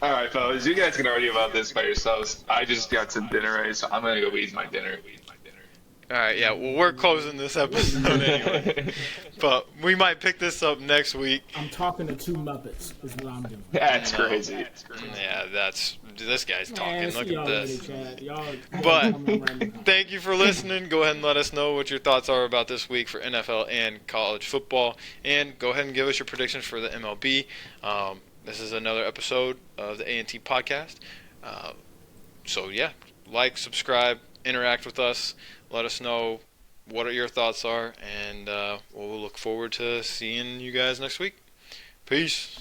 All right, fellas, you guys can argue about this by yourselves. I just got some dinner ready, so I'm gonna go eat my dinner. All right, yeah. Well, we're closing this episode anyway, but we might pick this up next week. I'm talking to 2 Muppets. Is what I'm doing. That's crazy. Yeah, this guy's talking. Look at this. Y'all But thank you for listening. Go ahead and let us know what your thoughts are about this week for NFL and college football, and go ahead and give us your predictions for the MLB. This is another episode of the A&T podcast. So yeah, like, subscribe, interact with us. Let us know what your thoughts are, and we'll look forward to seeing you guys next week. Peace.